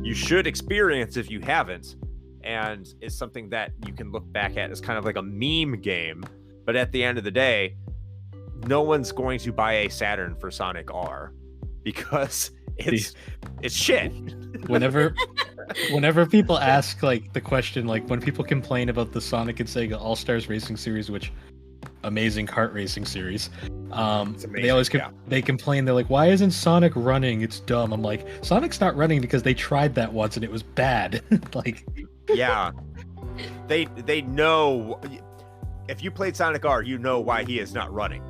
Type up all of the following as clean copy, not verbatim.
you should experience if you haven't, and is something that you can look back at as kind of like a meme game. But at the end of the day, no one's going to buy a Saturn for Sonic R because it's shit. Whenever people ask like the question, like when people complain about the Sonic and Sega All-Stars Racing Series, which amazing kart racing series, they always they complain. They're like, "Why isn't Sonic running? It's dumb." I'm like, Sonic's not running because they tried that once and it was bad. Like, yeah, they know. If you played Sonic R, you know why he is not running.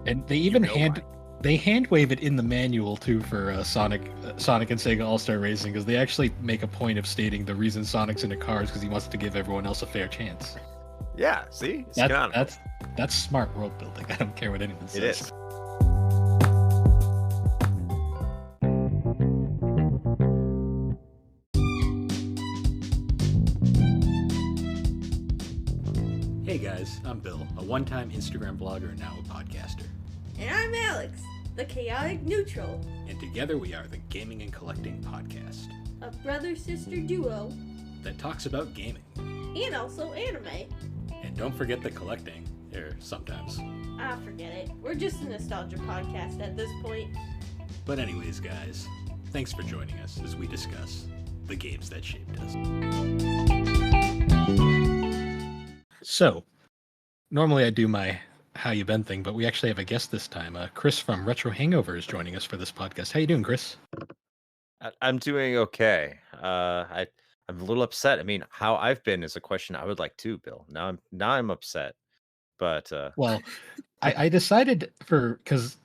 And they even hand wave it in the manual too for Sonic and Sega All-Star Racing, because they actually make a point of stating the reason Sonic's in the car is because he wants to give everyone else a fair chance. Yeah, see? That's smart world building. I don't care what anyone says. It is. Hey guys, I'm Bill, a one-time Instagram blogger and now a podcaster. And I'm Alex, the chaotic neutral. And together we are the Gaming and Collecting Podcast, a brother-sister duo that talks about gaming. And also anime. And don't forget the collecting, sometimes. Ah, forget it. We're just a nostalgia podcast at this point. But anyways, guys, thanks for joining us as we discuss the games that shaped us. So, normally I do my how you been thing, but we actually have a guest this time. Chris from Retro Hangover is joining us for this podcast. How you doing, Chris? I'm doing okay. I'm a little upset. I mean, how I've been is a question I would like too, Bill. Now I'm upset. But well, I decided because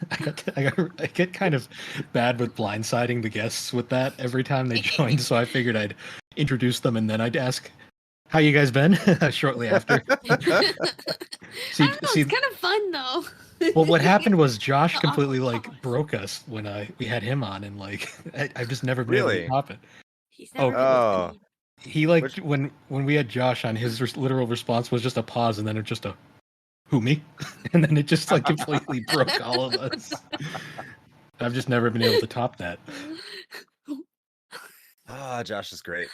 I get kind of bad with blindsiding the guests with that every time they join, so I figured I'd introduce them and then I'd ask, "How you guys been?" shortly after. It's kind of fun though. Well, what happened was Josh completely broke us when we had him on, and I've just never been able to top it. He's never He when we had Josh on, his literal response was just a pause and then it just a "Who, me?" and then it just completely broke all of us. I've just never been able to top that. Josh is great.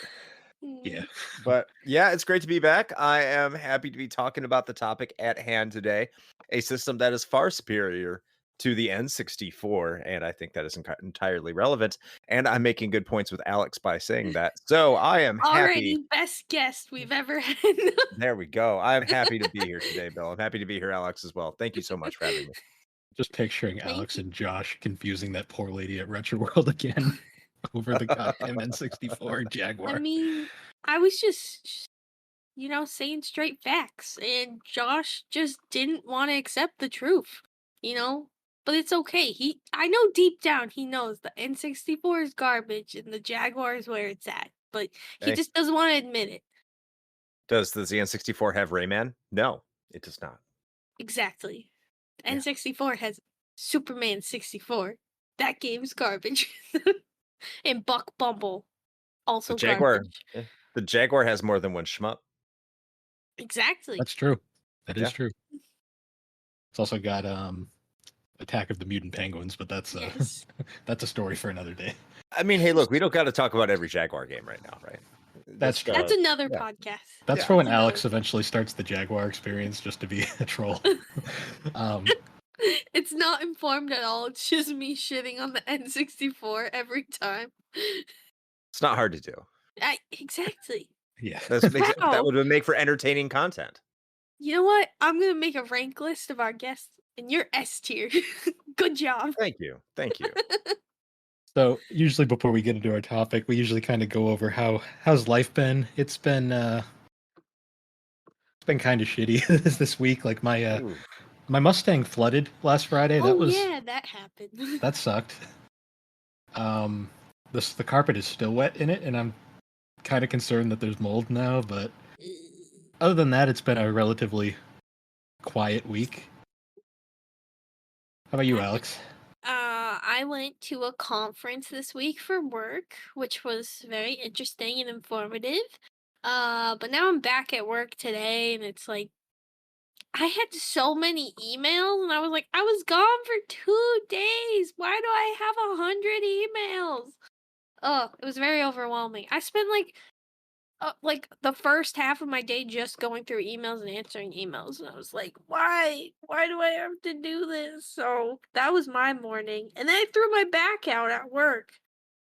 Yeah. But yeah, it's great to be back. I am happy to be talking about the topic at hand today, a system that is far superior to the N64, and I think that is entirely relevant. And I'm making good points with Alex by saying that. So I am happy. Alrighty, best guest we've ever had. There we go. I'm happy to be here today, Bill. I'm happy to be here, Alex, as well. Thank you so much for having me. Just picturing Alex and Josh confusing that poor lady at Retro World again over the goddamn N64 and Jaguar. I mean, I was just saying straight facts, and Josh just didn't want to accept the truth, But it's okay. I know deep down he knows the N64 is garbage and the Jaguar is where it's at, but he just doesn't want to admit it. Does the N64 have Rayman? No, it does not. Exactly. The N64 has Superman 64. That game's garbage. And Buck Bumble, also the Jaguar. Garbage. The Jaguar has more than one shmup. Exactly. That's true. That is true. It's also got Attack of the Mutant Penguins, but that's that's a story for another day. I mean, hey, look, we don't got to talk about every Jaguar game right now, right? That's another podcast. That's for when Alex eventually starts the Jaguar experience, just to be a troll. It's not informed at all. It's just me shitting on the N64 every time. It's not hard to do. Exactly. Yeah. That would make for entertaining content. You know what? I'm going to make a rank list of our guests, and you're S tier. Good job. Thank you. So usually before we get into our topic, we usually kind of go over how's life been. It's been kind of shitty this week. Like my Mustang flooded last Friday. That happened. That sucked. The carpet is still wet in it, and I'm kind of concerned that there's mold now, but other than that, it's been a relatively quiet week. How about you, Alex? I went to a conference this week for work, which was very interesting and informative. But now I'm back at work today, and it's like, I had so many emails, and I was like, I was gone for 2 days. Why do I have 100 emails? Oh, it was very overwhelming. I spent like the first half of my day just going through emails and answering emails, and I was like, why do I have to do this? So that was my morning, and then I threw my back out at work.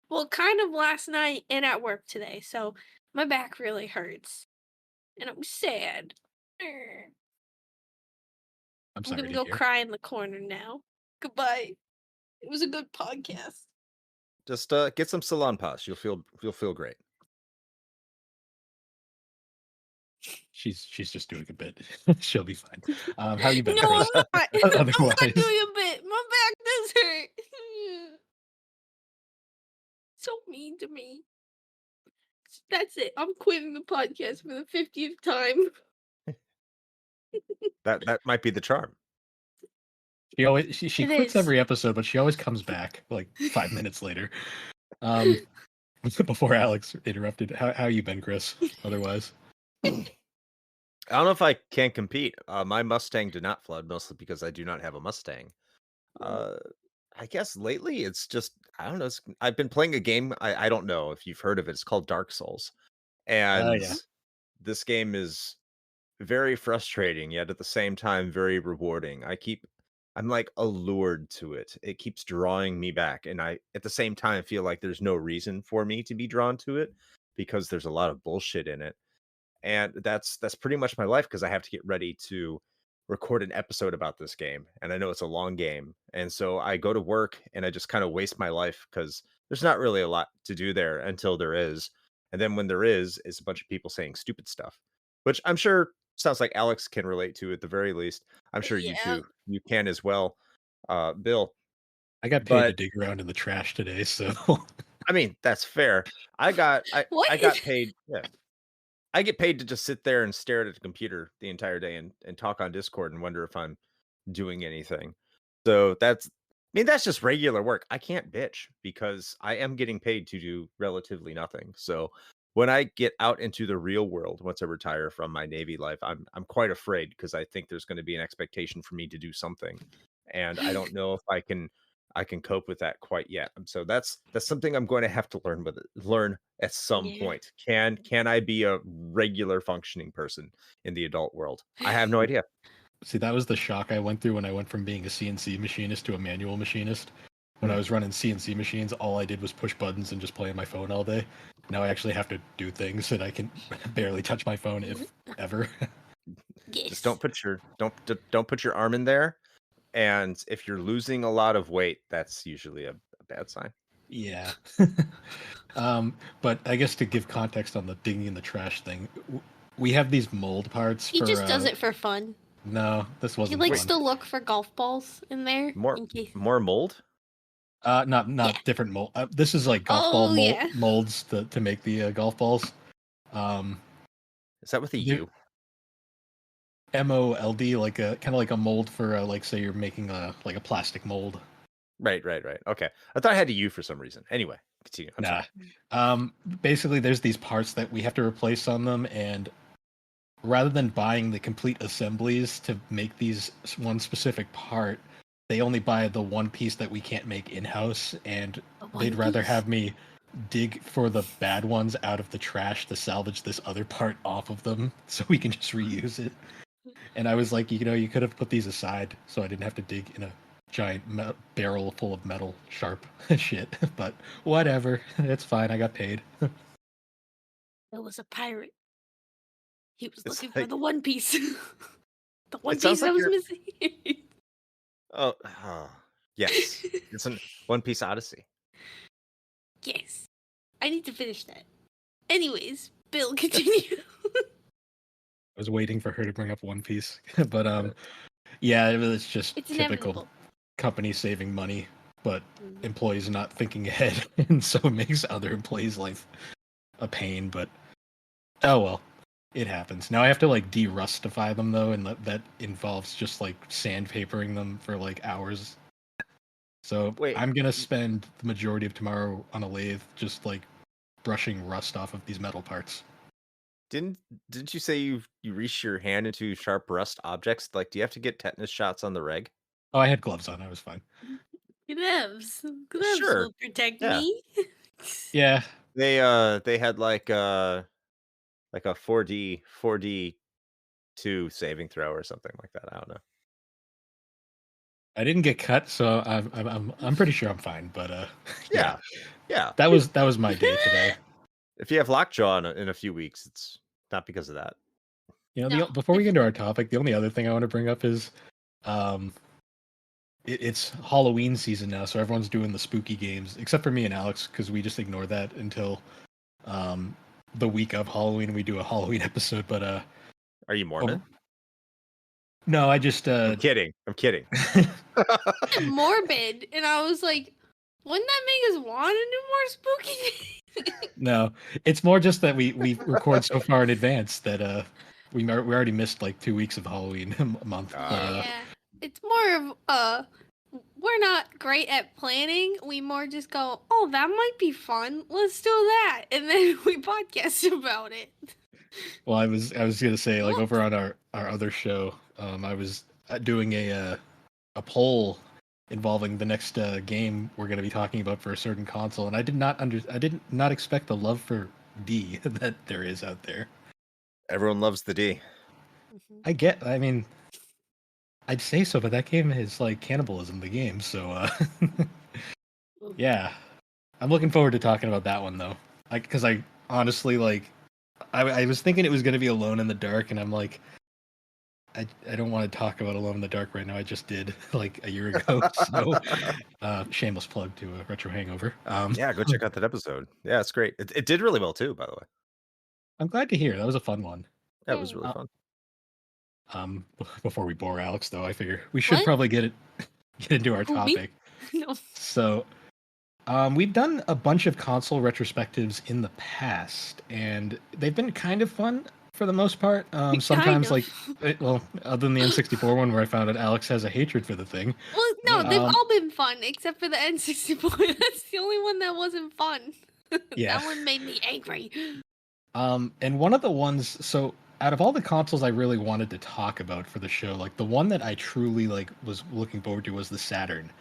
Well, kind of last night and at work today, so my back really hurts, and I'm sad. I'm sorry gonna to go hear. cry in the corner now. Goodbye. It was a good podcast. Just get some Salonpas. You'll feel great. She's just doing a bit. She'll be fine. How you been, No, Chris? I'm not. I'm not Otherwise, doing a bit. My back does hurt. So mean to me. That's it. I'm quitting the podcast for the 50th time. That might be the charm. she It quits is. every episode, but she always comes back like 5 minutes later. Before Alex interrupted, how you been, Chris? Otherwise, I don't know if I can compete. My Mustang did not flood, mostly because I do not have a Mustang. I guess lately it's just I don't know. I've been playing a game. I don't know if you've heard of it. It's called Dark Souls, and yeah. this game is very frustrating, yet at the same time very rewarding. I'm like allured to it. It keeps drawing me back, and I at the same time feel like there's no reason for me to be drawn to it because there's a lot of bullshit in it. And that's pretty much my life because I have to get ready to record an episode about this game, and I know it's a long game. And so I go to work and I just kind of waste my life because there's not really a lot to do there until there is. And then when there is, it's a bunch of people saying stupid stuff, which I'm sure sounds like Alex can relate to at the very least. I'm sure you Yeah. two you can as well, Bill. I got paid to But dig around in the trash today, so I mean that's fair. I got What? I got paid. Yeah, I get paid to just sit there and stare at a computer the entire day and talk on Discord and wonder if I'm doing anything. So that's just regular work. I can't bitch because I am getting paid to do relatively nothing. So when I get out into the real world, once I retire from my Navy life, I'm quite afraid because I think there's going to be an expectation for me to do something. And I don't know if I can cope with that quite yet. So that's something I'm going to have to learn at some Yeah. point. Can I be a regular functioning person in the adult world? I have no idea. see, that was the shock I went through when I went from being a CNC machinist to a manual machinist. When I was running CNC machines, all I did was push buttons and just play on my phone all day. Now I actually have to do things, and I can barely touch my phone, if ever. Yes. Just don't put your arm in there. And if you're losing a lot of weight, that's usually a bad sign. Yeah. But I guess to give context on the digging in the trash thing, we have these mold parts. He just does it for fun. No, this He wasn't likes fun. to look for golf balls in there. In case. More mold? Not Yeah. different mold. This is like golf ball yeah. molds to make the golf balls. Is that with a U? MOLD, like a kind of like a mold for like say you're making a plastic mold. Right. Okay. I thought I had a U for some reason. Anyway, continue. I'm sorry. Basically there's these parts that we have to replace on them, and rather than buying the complete assemblies to make these one specific part, they only buy the one piece that we can't make in-house, and they'd rather have me dig for the bad ones out of the trash to salvage this other part off of them so we can just reuse it. And I was like, you could have put these aside so I didn't have to dig in a giant barrel full of metal sharp shit. But whatever, it's fine. I got paid. It was a pirate. He was It's looking for like- the one piece. The one sounds piece that like was you're- missing. Oh, yes. It's a One Piece Odyssey. Yes. I need to finish that. Anyways, Bill, continue. I was waiting for her to bring up One Piece. But yeah, it's just It's typical inevitable. company saving money, but employees not thinking ahead, and so it makes other employees' life a pain. But oh well, it happens. Now I have to like de-rustify them though, and that involves just like sandpapering them for like hours. So Wait. I'm gonna spend the majority of tomorrow on a lathe, just like brushing rust off of these metal parts. Didn't you say you reach your hand into sharp rust objects? Like, do you have to get tetanus shots on the reg? Oh, I had gloves on. I was fine. Gloves Sure. will protect Yeah. me. Yeah. They had like a 4D 2 saving throw or something like that. I don't know. I didn't get cut, so I'm pretty sure I'm fine. But yeah, Yeah. that was my day today. If you have lockjaw in a few weeks, it's not because of that. You know, No. before we get into our topic, the only other thing I want to bring up is, it's Halloween season now, so everyone's doing the spooky games, except for me and Alex, because we just ignore that until the week of Halloween. We do a Halloween episode, but Are you Mormon? no, I just I'm kidding. Morbid, and I was like, wouldn't that make us want to do more spooky? No, it's more just that we record so far in advance that we already missed like 2 weeks of Halloween a month. Yeah, it's more of we're not great at planning. We more just go, oh, that might be fun. Let's do that, and then we podcast about it. Well, I was gonna say, like, over on our other show, I was doing a poll involving the next game we're going to be talking about for a certain console, and I did not expect the love for D that there is out there. Everyone loves the D. I mean, I'd say so, but that game is like cannibalism, the game. So, yeah, I'm looking forward to talking about that one though. Because I honestly like, I was thinking it was going to be Alone in the Dark, and I'm like, I don't want to talk about Alone in the Dark right now. I just did like a year ago. So, shameless plug to Retro Hangover. Yeah, go check out that episode. Yeah, it's great. It did really well too, by the way. I'm glad to hear that was a fun one. That was really fun. Before we bore Alex, though, I figure we should probably get into our topic. No. So, we've done a bunch of console retrospectives in the past, and they've been kind of fun for the most part. Sometimes, like, other than the N64 one where I found out Alex has a hatred for the thing. Well, no, they've all been fun except for the N64. That's the only one that wasn't fun. Yeah. That one made me angry. And one of the ones, so out of all the consoles I really wanted to talk about for the show, like the one that I truly like was looking forward to was the Saturn.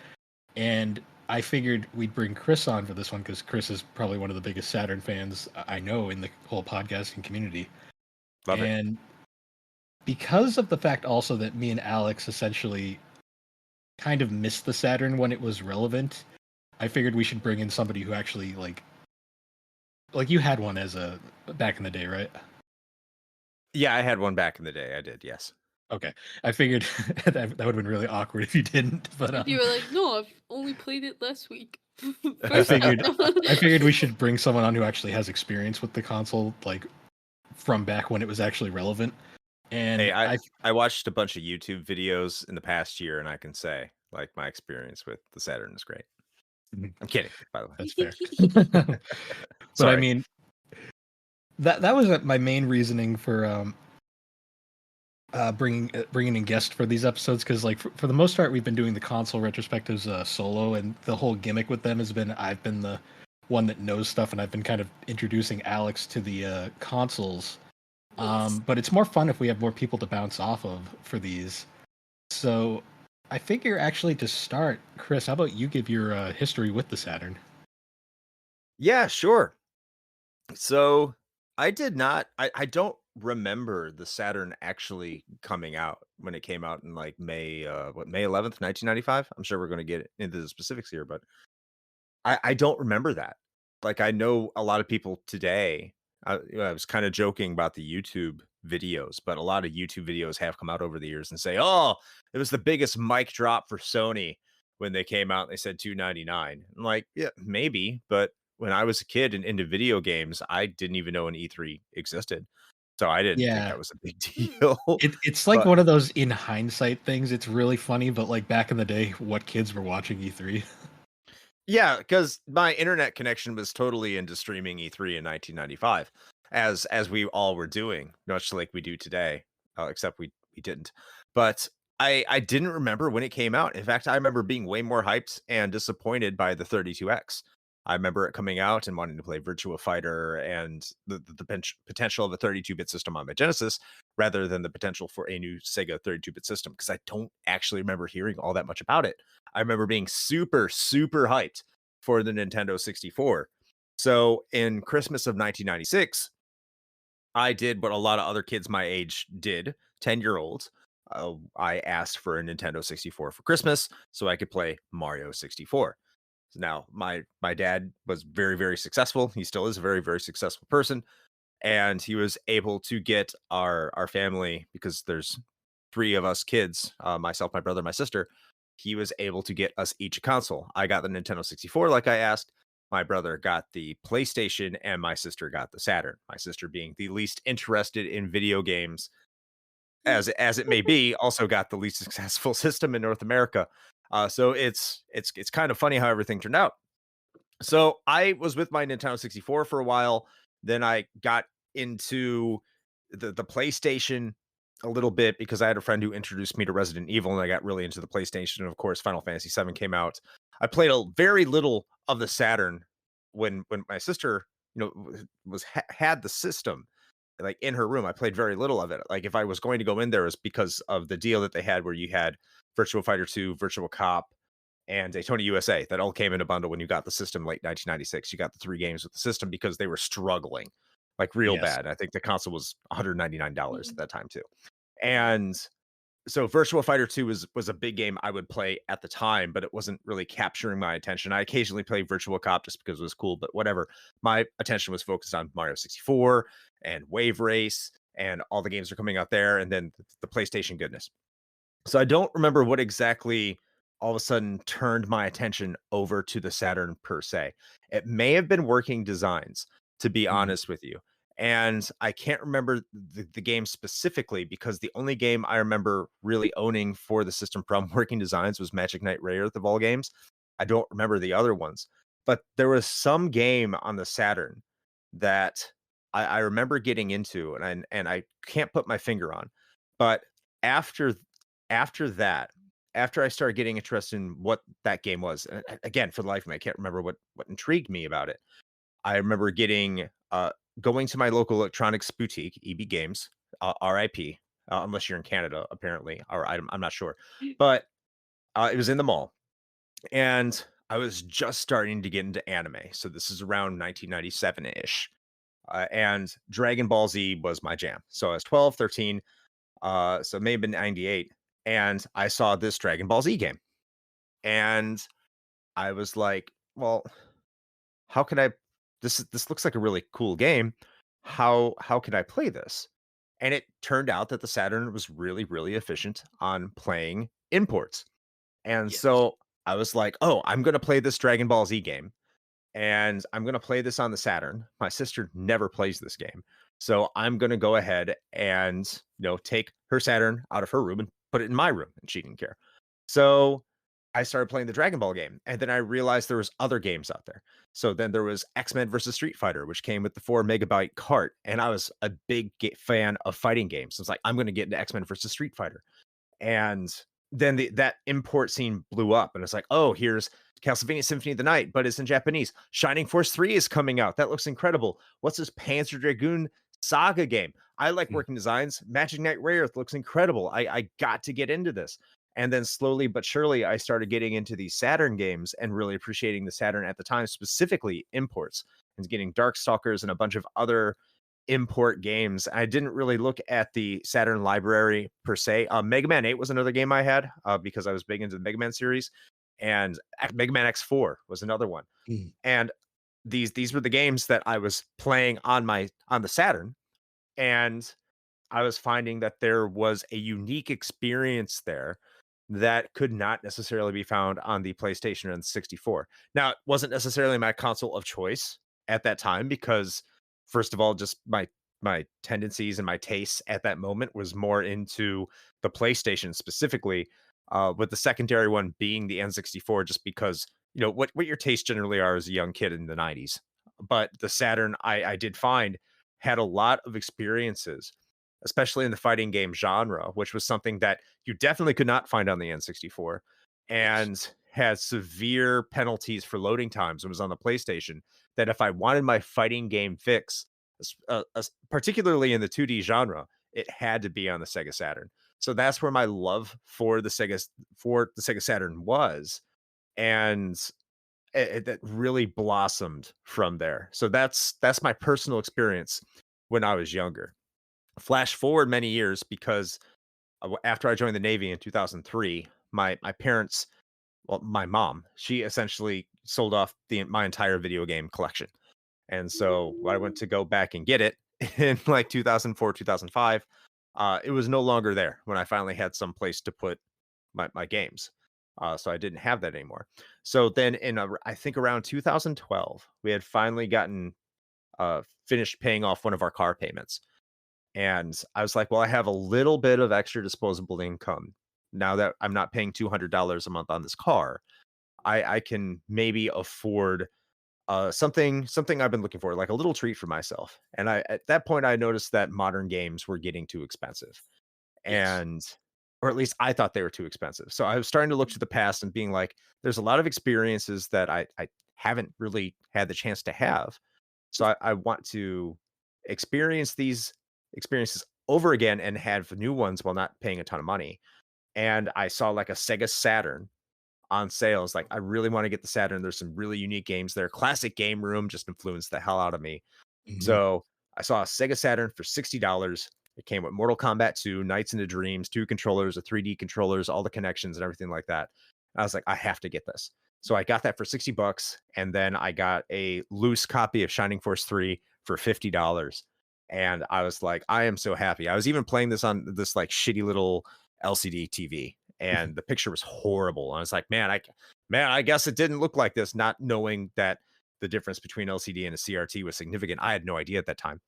And I figured we'd bring Chris on for this one because Chris is probably one of the biggest Saturn fans I know in the whole podcasting community. Love it. And because of the fact also that me and Alex essentially kind of missed the Saturn when it was relevant, I figured we should bring in somebody who actually like you had one as a back in the day, right? Yeah, I had one back in the day. I did, yes. Okay, I figured that would have been really awkward if you didn't. But You were like, no, I've only played it last week. I figured we should bring someone on who actually has experience with the console, like from back when it was actually relevant. And hey, I watched a bunch of YouTube videos in the past year, and I can say, like, my experience with the Saturn is great. I'm kidding, by the way. That's fair. But I mean, that was my main reasoning for bringing in guests for these episodes, because like for the most part we've been doing the console retrospectives solo, and the whole gimmick with them has been I've been the one that knows stuff, and I've been kind of introducing Alex to the consoles. Yes. But it's more fun if we have more people to bounce off of for these. So I figure actually to start, Chris, how about you give your history with the Saturn? Yeah, sure. So I don't remember the Saturn actually coming out when it came out in like May 11th, 1995. I'm sure we're going to get into the specifics here, but I don't remember that. Like, I know a lot of people today, I was kind of joking about the YouTube videos, but a lot of YouTube videos have come out over the years and say, oh, it was the biggest mic drop for Sony when they came out and they said $299. I'm like, yeah, maybe, but when I was a kid and into video games, I didn't even know an E3 existed. So I didn't think that was a big deal. It's like one of those in hindsight things. It's really funny, but like back in the day, what kids were watching E3? Yeah, because my internet connection was totally into streaming E3 in 1995, as we all were doing, much like we do today, except we didn't. But I didn't remember when it came out. In fact, I remember being way more hyped and disappointed by the 32X. I remember it coming out and wanting to play Virtua Fighter and the potential of a 32-bit system on my Genesis rather than the potential for a new Sega 32-bit system, because I don't actually remember hearing all that much about it. I remember being super, super hyped for the Nintendo 64. So in Christmas of 1996, I did what a lot of other kids my age did, 10-year-olds. I asked for a Nintendo 64 for Christmas so I could play Mario 64. Now, my dad was very, very successful. He still is a very, very successful person, and he was able to get our family, because there's 3 of us kids, myself, my brother, my sister. He was able to get us each a console. I got the Nintendo 64 like I asked. My brother got the PlayStation, and my sister got the Saturn. My sister, being the least interested in video games as it may be, also got the least successful system in North America. So it's kind of funny how everything turned out. So I was with my Nintendo 64 for a while. Then I got into the PlayStation a little bit because I had a friend who introduced me to Resident Evil, and I got really into the PlayStation. And of course, Final Fantasy VII came out. I played a very little of the Saturn when my sister, had the system like in her room. I played very little of it. Like if I was going to go in there, it was because of the deal that they had where you had Virtua Fighter 2, Virtual Cop, and Daytona USA. That all came in a bundle when you got the system late 1996. You got the 3 games with the system because they were struggling like real bad. I think the console was $199 at that time too. And so Virtua Fighter 2 was a big game I would play at the time, but it wasn't really capturing my attention. I occasionally played Virtual Cop just because it was cool, but whatever. My attention was focused on Mario 64 and Wave Race, and all the games are coming out there, and then the PlayStation goodness. So I don't remember what exactly all of a sudden turned my attention over to the Saturn per se. It may have been working designs, to be honest with you. And I can't remember the game specifically because the only game I remember really owning for the system from working designs was Magic Knight Rayearth of all games. I don't remember the other ones, but there was some game on the Saturn that I remember getting into, and I can't put my finger on. But after after that, after I started getting interested in what that game was, and again, for the life of me, I can't remember what intrigued me about it. I remember going to my local electronics boutique, EB Games, RIP, unless you're in Canada, apparently, or I'm not sure, but it was in the mall, and I was just starting to get into anime. So this is around 1997 ish, and Dragon Ball Z was my jam. So I was 12, 13, so it may have been 98, and I saw this Dragon Ball Z game, and I was like, well, how can I this looks like a really cool game. How can I play this? And it turned out that the Saturn was really, really efficient on playing imports. And so I was like, oh, I'm gonna play this Dragon Ball Z game, and I'm gonna play this on the Saturn. My sister never plays this game. So I'm gonna go ahead and take her Saturn out of her room and put it in my room, and she didn't care. So I started playing the Dragon Ball game, and then I realized there was other games out there. So then there was X-Men versus Street Fighter, which came with the 4 megabyte cart, and I was a big fan of fighting games. So I was like, I'm going to get into X-Men versus Street Fighter. And then that import scene blew up, and it's like, oh, here's Castlevania Symphony of the Night, but it's in Japanese. Shining Force 3 is coming out. That looks incredible. What's this Panzer Dragoon Saga game? I like working designs. Magic Knight Rayearth looks incredible. I got to get into this. And then slowly but surely, I started getting into these Saturn games and really appreciating the Saturn at the time, specifically imports, and getting Darkstalkers and a bunch of other import games. I didn't really look at the Saturn library per se. Mega Man 8 was another game I had because I was big into the Mega Man series, and Mega Man X4 was another one. And these were the games that I was playing on the Saturn, and I was finding that there was a unique experience there that could not necessarily be found on the PlayStation and 64. Now, it wasn't necessarily my console of choice at that time because, first of all, just my tendencies and my tastes at that moment was more into the PlayStation specifically, with the secondary one being the N64, just because what your tastes generally are as a young kid in the 90s. But the Saturn, I did find, had a lot of experiences, especially in the fighting game genre, which was something that you definitely could not find on the N64, and had severe penalties for loading times when it was on the PlayStation. That if I wanted my fighting game fix, particularly in the 2D genre, it had to be on the Sega Saturn. So that's where my love for the Sega Saturn was. And that really blossomed from there. So that's my personal experience when I was younger. Flash forward many years, because after I joined the Navy in 2003, my parents, well, my mom, she essentially sold off my entire video game collection. And so when I went to go back and get it in like 2004, 2005, it was no longer there when I finally had some place to put my games. So I didn't have that anymore. So then I think around 2012, we had finally gotten finished paying off one of our car payments. And I was like, well, I have a little bit of extra disposable income now that I'm not paying $200 a month on this car. I can maybe afford something I've been looking for, like a little treat for myself. And at that point I noticed that modern games were getting too expensive. Yes. And or at least I thought they were too expensive. So I was starting to look to the past and being like, there's a lot of experiences that I haven't really had the chance to have. So I want to experience these experiences over again and have new ones while not paying a ton of money. And I saw like a Sega Saturn on sales. Like, I really want to get the Saturn. There's some really unique games there. Classic Game Room just influenced the hell out of me. Mhm. So I saw a Sega Saturn for $60. It came with Mortal Kombat 2, Nights into Dreams, 2 controllers, a 3D controllers, all the connections and everything like that. I was like, I have to get this. So I got that for $60, and then I got a loose copy of Shining Force 3 for $50. And I was like, I am so happy. I was even playing this on this like shitty little LCD TV, and the picture was horrible. I was like, man, I guess it didn't look like this, not knowing that the difference between LCD and a CRT was significant. I had no idea at that time.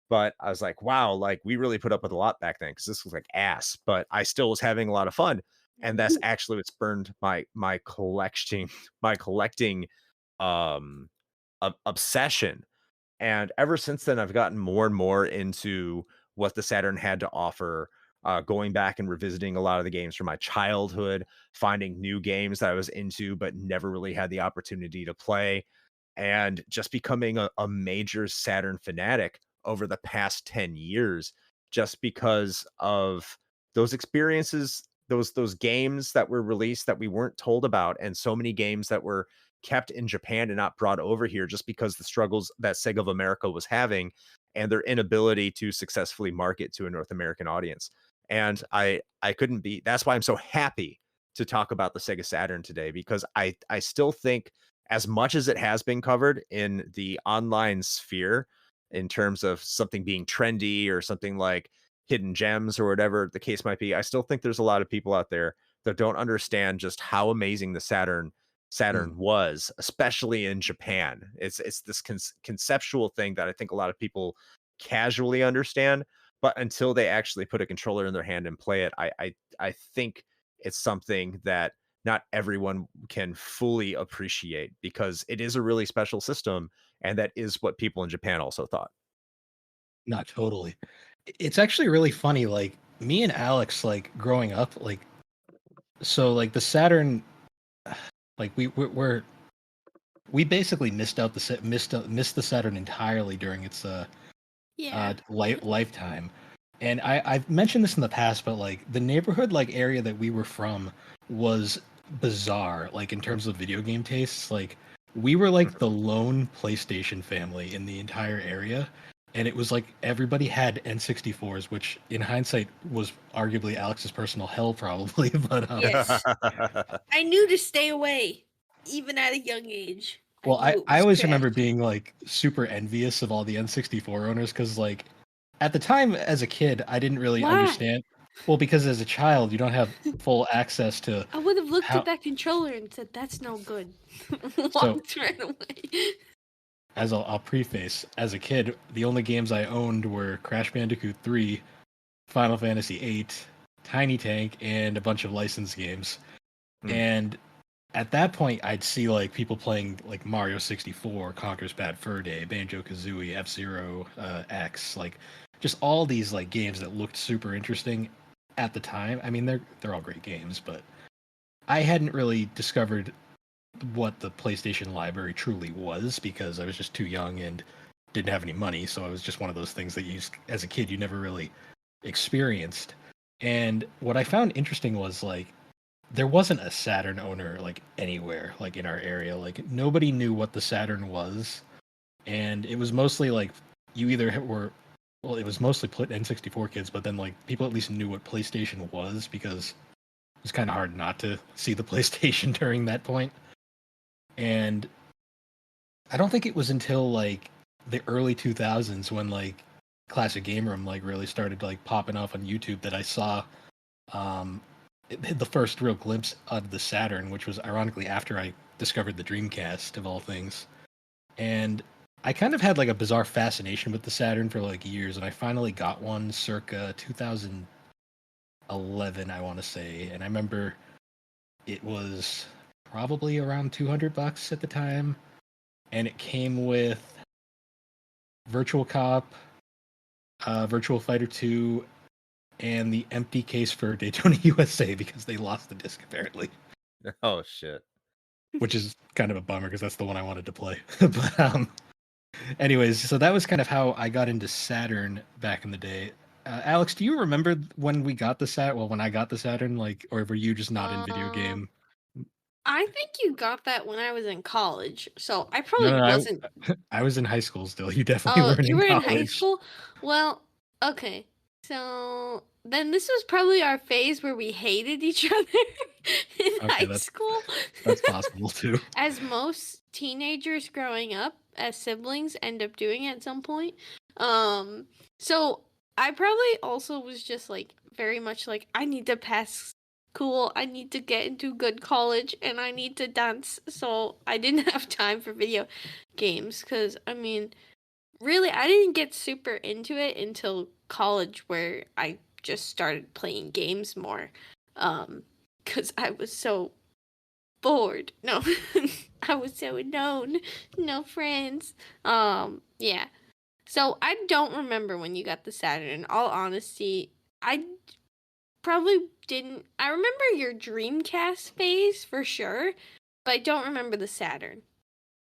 But I was like, wow, like we really put up with a lot back then, because this was like ass, but I still was having a lot of fun. And that's actually what spurned my collecting my collecting obsession. And ever since then, I've gotten more and more into what the Saturn had to offer, going back and revisiting a lot of the games from my childhood, finding new games that I was into but never really had the opportunity to play, and just becoming a major Saturn fanatic over the past 10 years, just because of those experiences, those games that were released that we weren't told about, and so many games that were kept in Japan and not brought over here, just because the struggles that Sega of America was having and their inability to successfully market to a North American audience. And I couldn't be that's why I'm so happy to talk about the Sega Saturn today, because I still think, as much as it has been covered in the online sphere in terms of something being trendy or something like hidden gems or whatever the case might be, I still think there's a lot of people out there that don't understand just how amazing the Saturn was, especially in Japan. It's this conceptual thing that I think a lot of people casually understand, but until they actually put a controller in their hand and play it, I think it's something that not everyone can fully appreciate, because it is a really special system, and that is what people in Japan also thought. Not totally. It's actually really funny. Like me and Alex, like growing up, like so, like the Saturn, like we basically missed out missed the Saturn entirely during its Yeah. lifetime. And I've mentioned this in the past, but like the neighborhood like area that we were from was bizarre, like in terms of video game tastes. Like we were like the lone PlayStation family in the entire area. And it was like everybody had N64s, which in hindsight was arguably Alex's personal hell, probably. But Yes. I knew to stay away, even at a young age. well, knew it I was always trash. remember being like super envious of all the N64 owners, because like at the time as a kid, I didn't really Why? understand. Well, because as a child, you don't have full access to I would have looked how. at that controller and said, "That's no good." So, Walked right away. as I'll preface, as a kid, the only games I owned were Crash Bandicoot 3, Final Fantasy 8, Tiny Tank, and a bunch of licensed games. And at that point, I'd see like people playing like Mario 64, Conker's Bad Fur Day, Banjo Kazooie, F-Zero X, like just all these like games that looked super interesting at the time. I mean, they're all great games, but I hadn't really discovered what the PlayStation library truly was, because I was just too young and didn't have any money. So it was just one of those things that you, as a kid, you never really experienced. And what I found interesting was like there wasn't a Saturn owner like anywhere like in our area. Like nobody knew what the Saturn was, and it was mostly like you either were well, it was mostly N64 kids, but then like people at least knew what PlayStation was because it was kind of hard not to see the PlayStation during that point. And I don't think it was until like the early 2000s when like Classic Game Room like really started like popping off on YouTube that I saw the first real glimpse of the Saturn, which was ironically after I discovered the Dreamcast of all things. And I kind of had like a bizarre fascination with the Saturn for like years, and I finally got one circa 2011, I want to say. And I remember it was probably around $200 at the time, and it came with Virtual Cop, Virtual Fighter 2, and the empty case for Daytona USA because they lost the disc apparently. Oh shit! Which is kind of a bummer because that's the one I wanted to play. But anyways, so that was kind of how I got into Saturn back in the day. Alex, do you remember when we got the Saturn? Well, when I got the Saturn, like, or were you just not in video game? I think you got that when I was in college, so I No, probably no, wasn't. I was in high school still. You definitely weren't You in were in college. high school? Well, okay. So then this was probably our phase where we hated each other in high school. That's possible too. As most teenagers growing up as siblings end up doing at some point. So I probably also was just like very much like I need to pass school, I need to get into good college, and I need to dance. So I didn't have time for video games because I mean, really, I didn't get super into it until college where I just started playing games more. Because I was so bored. No, I was so alone. No friends. Yeah. So I don't remember when you got the Saturn. In all honesty, I probably didn't. I remember your Dreamcast phase for sure, but I don't remember the Saturn.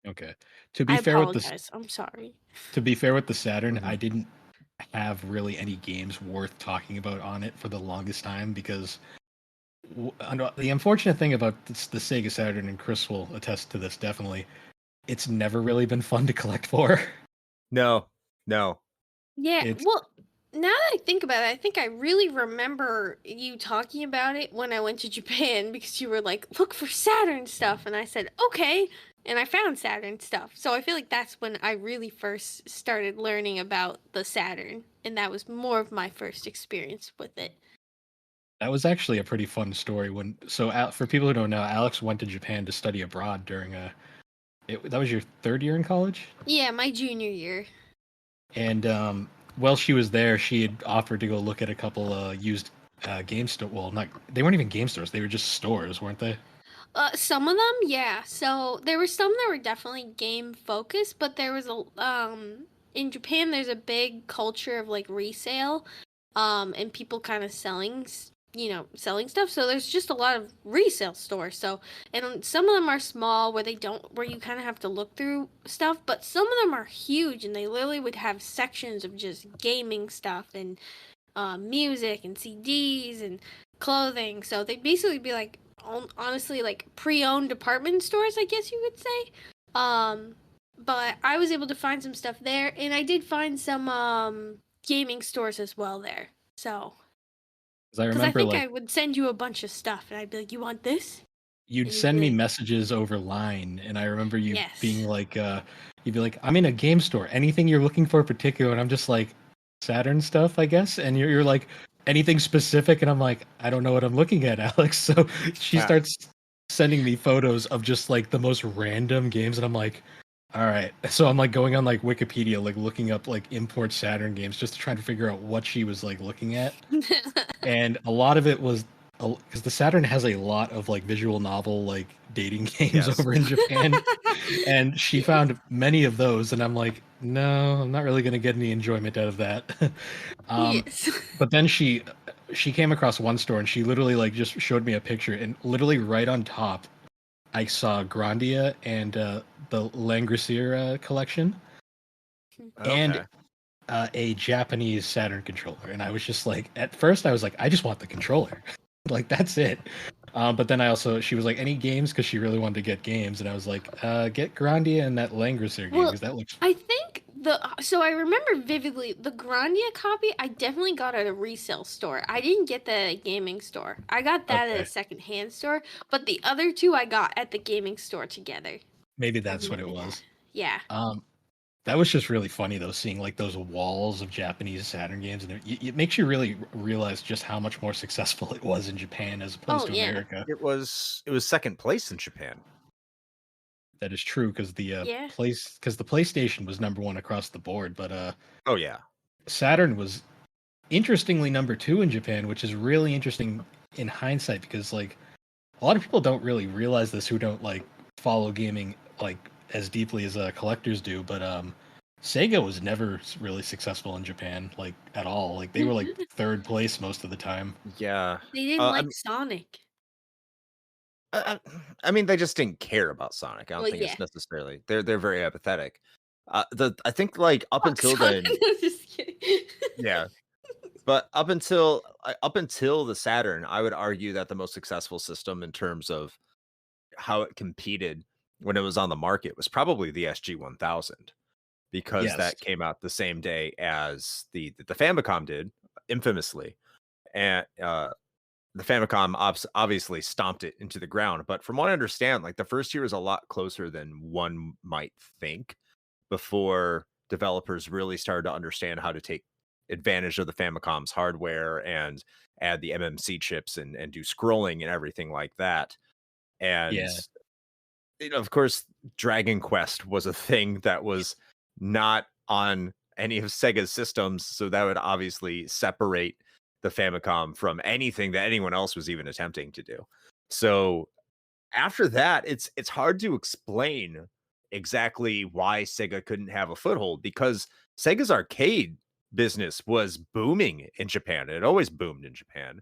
Okay. To be fair with the, I'm sorry. To be fair with the Saturn, I didn't have really any games worth talking about on it for the longest time because the unfortunate thing about the Sega Saturn, and Chris will attest to this definitely, it's never really been fun to collect for. No. Yeah, well, now that I think about it, I think I really remember you talking about it when I went to Japan because you were like, look for Saturn stuff. And I said, okay. And I found Saturn stuff. So I feel like that's when I really first started learning about the Saturn. And that was more of my first experience with it. That was actually a pretty fun story. For people who don't know, Alex went to Japan to study abroad during that was your third year in college? Yeah, my junior year. And while she was there, she had offered to go look at a couple used game store. Well, they weren't even game stores; they were just stores, weren't they? Some of them, yeah. So there were some that were definitely game focused, but there was in Japan there's a big culture of like resale, and people kind of selling stuff. So there's just a lot of resale stores. So, and some of them are small where you kind of have to look through stuff, but some of them are huge and they literally would have sections of just gaming stuff and music and CDs and clothing. So they'd basically be like, honestly, like pre-owned department stores, I guess you would say. But I was able to find some stuff there, and I did find some gaming stores as well there. So. Because I think I would send you a bunch of stuff, and I'd be like, "You want this?" You'd send me messages over line, and I remember you being like, "You'd be like, I'm in a game store. Anything you're looking for, particular?" And I'm just like, "Saturn stuff, I guess." And you're like, "Anything specific?" And I'm like, "I don't know what I'm looking at, Alex." So she starts sending me photos of just like the most random games, and I'm like, all right. So I'm like going on like Wikipedia, like looking up like import Saturn games just to try to figure out what she was like looking at. And a lot of it was because the Saturn has a lot of like visual novel like dating games over in Japan. And she found many of those, and I'm like, no, I'm not really going to get any enjoyment out of that. But then she came across one store, and she literally like just showed me a picture, and literally right on top I saw Grandia and the Langrisser collection, and a Japanese Saturn controller. And I was just like, at first I was like, I just want the controller. Like, that's it. But then she was like, any games? Because she really wanted to get games. And I was like, get Grandia and that Langrisser game, because that looks... I think so I remember vividly, the Grandia copy, I definitely got at a resale store. I didn't get the gaming store. I got that at a secondhand store, but the other two I got at the gaming store together. Maybe that's what it was. Yeah. That was just really funny, though, seeing like those walls of Japanese Saturn games, and it makes you really realize just how much more successful it was in Japan as opposed to America. It was second place in Japan. That is true, because the PlayStation was number one across the board, but Saturn was interestingly number two in Japan, which is really interesting in hindsight, because like a lot of people don't really realize this who don't like follow gaming like as deeply as collectors do, but Sega was never really successful in Japan, like at all. Like they were like third place most of the time. Yeah, they didn't like Sonic. I mean, they just didn't care about Sonic. I don't think it's necessarily. They're very apathetic. I think like up until Sonic. then, Just kidding. yeah. But up until the Saturn, I would argue that the most successful system in terms of how it competed when it was on the market was probably the SG-1000, because that came out the same day as the Famicom did, infamously, and the Famicom obviously stomped it into the ground. But from what I understand, like the first year was a lot closer than one might think, before developers really started to understand how to take advantage of the Famicom's hardware and add the MMC chips and do scrolling and everything like that. And of course, Dragon Quest was a thing that was not on any of Sega's systems, so that would obviously separate the Famicom from anything that anyone else was even attempting to do. So after that, it's hard to explain exactly why Sega couldn't have a foothold, because Sega's arcade business was booming in Japan. It always boomed in Japan.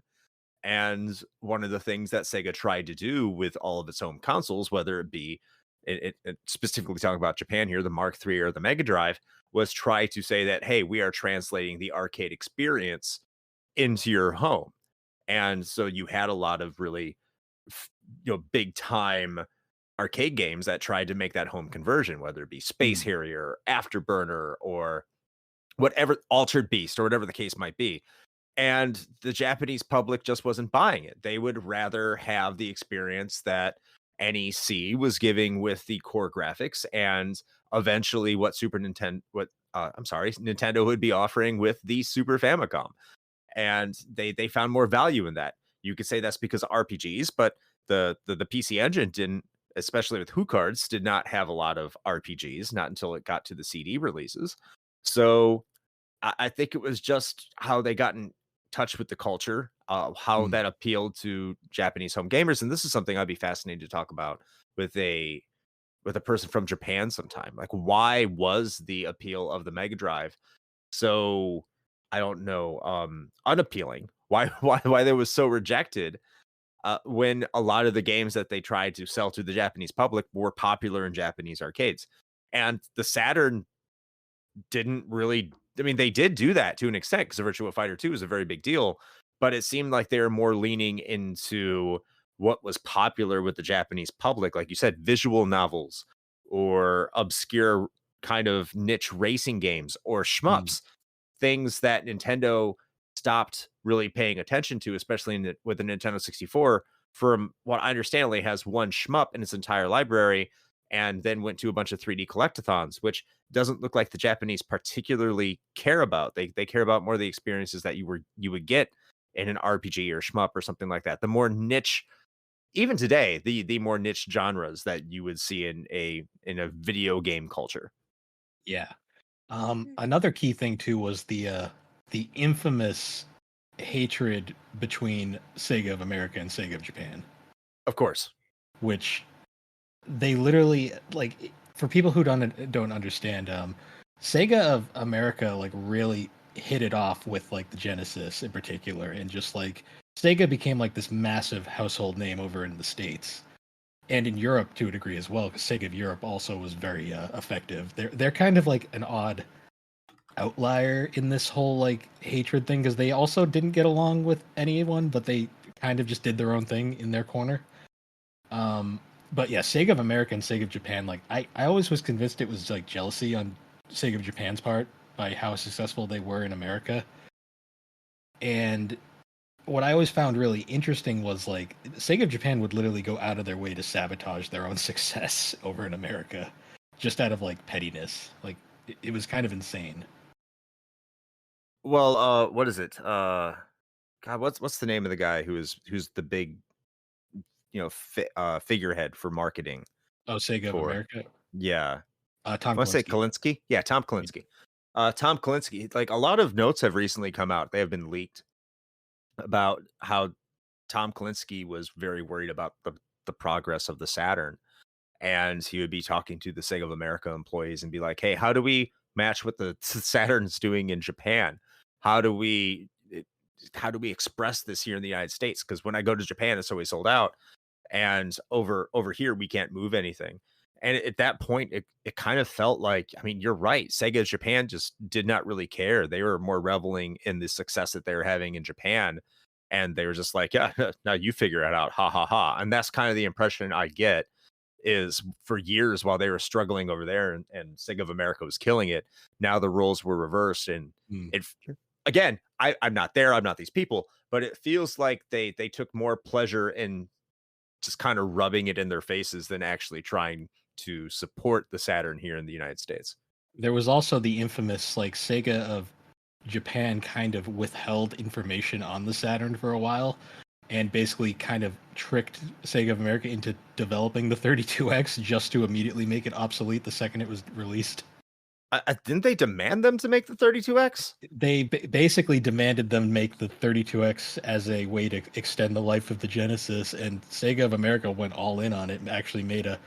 And one of the things that Sega tried to do with all of its home consoles, whether it be it specifically talking about Japan here, the Mark III or the Mega Drive, was try to say that, hey, we are translating the arcade experience into your home. And so you had a lot of really big time arcade games that tried to make that home conversion, whether it be Space Harrier, Afterburner, or whatever, Altered Beast, or whatever the case might be. And the Japanese public just wasn't buying it. They would rather have the experience that NEC was giving with the core graphics, and eventually what Nintendo would be offering with the Super Famicom. And they found more value in that. You could say that's because of RPGs, but the PC Engine didn't, especially with HuCards, did not have a lot of RPGs, not until it got to the CD releases. So I think it was just how they got in touch with the culture, how that appealed to Japanese home gamers. And this is something I'd be fascinated to talk about with a person from Japan sometime. Like, why was the appeal of the Mega Drive so, I don't know, unappealing? Why there was so rejected, when a lot of the games that they tried to sell to the Japanese public were popular in Japanese arcades? And the Saturn didn't really, I mean, they did do that to an extent, because the Virtua Fighter 2 is a very big deal, but it seemed like they were more leaning into what was popular with the Japanese public, like you said, visual novels or obscure kind of niche racing games or shmups, things that Nintendo stopped really paying attention to, especially with the Nintendo 64. From what I understand, only has one shmup in its entire library, and then went to a bunch of 3D collectathons, which doesn't look like the Japanese particularly care about. They care about more the experiences that you would get in an RPG or shmup or something like that. The more niche, even today, the more niche genres that you would see in a video game culture. Yeah. Another key thing too was the infamous hatred between Sega of America and Sega of Japan. Of course. Which they literally, like, for people who don't understand, Sega of America like really hit it off with like the Genesis in particular, and just like Sega became like this massive household name over in the States and in Europe to a degree as well, because Sega of Europe also was very effective. They're kind of like an odd outlier in this whole like hatred thing, because they also didn't get along with anyone, but they kind of just did their own thing in their corner. But yeah, Sega of America and Sega of Japan, like I always was convinced it was like jealousy on Sega of Japan's part by how successful they were in America. And what I always found really interesting was like Sega of Japan would literally go out of their way to sabotage their own success over in America, just out of like pettiness. Like it was kind of insane. Well, what is it? God, what's the name of the guy who's the big, figurehead for marketing Oh, Sega of for? America. Yeah, Tom want to say Kalinske. Kalinske? Yeah, Tom Kalinske. Tom Kalinske. Like a lot of notes have recently come out. They have been leaked about how Tom Kalinske was very worried about the progress of the Saturn, and he would be talking to the Sega of America employees and be like, "Hey, how do we match what the Saturn's doing in Japan? How do we how do we express this here in the United States? Because when I go to Japan, it's always sold out, and over here we can't move anything." And at that point, it kind of felt like, I mean, you're right. Sega Japan just did not really care. They were more reveling in the success that they were having in Japan, and they were just like, "Yeah, now you figure it out, ha ha ha." And that's kind of the impression I get, is for years while they were struggling over there and Sega of America was killing it, now the roles were reversed. And it, again, I'm not there, I'm not these people, but it feels like they took more pleasure in just kind of rubbing it in their faces than actually trying to support the Saturn here in the United States. There was also the infamous like Sega of Japan kind of withheld information on the Saturn for a while and basically kind of tricked Sega of America into developing the 32X just to immediately make it obsolete the second it was released. Didn't they demand them to make the 32X? They basically demanded them make the 32X as a way to extend the life of the Genesis, and Sega of America went all in on it and actually made a,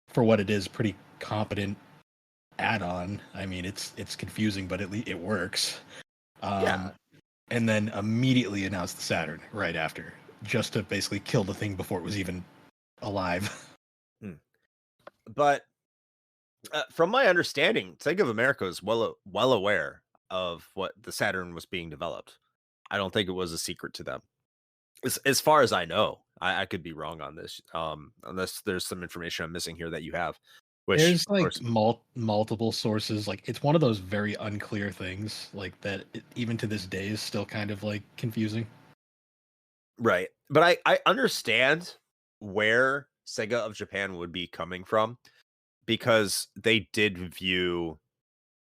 for what it is, pretty competent add-on. I mean, it's confusing, but it works. Yeah. And then immediately announced the Saturn right after, just to basically kill the thing before it was even alive. But from my understanding, Sega of America is well aware of what the Saturn was being developed. I don't think it was a secret to them, as far as I know. I could be wrong on this, unless there's some information I'm missing here that you have. Which, there's like multiple sources. Like it's one of those very unclear things, like that even to this day is still kind of like confusing. Right, but I understand where Sega of Japan would be coming from, because they did view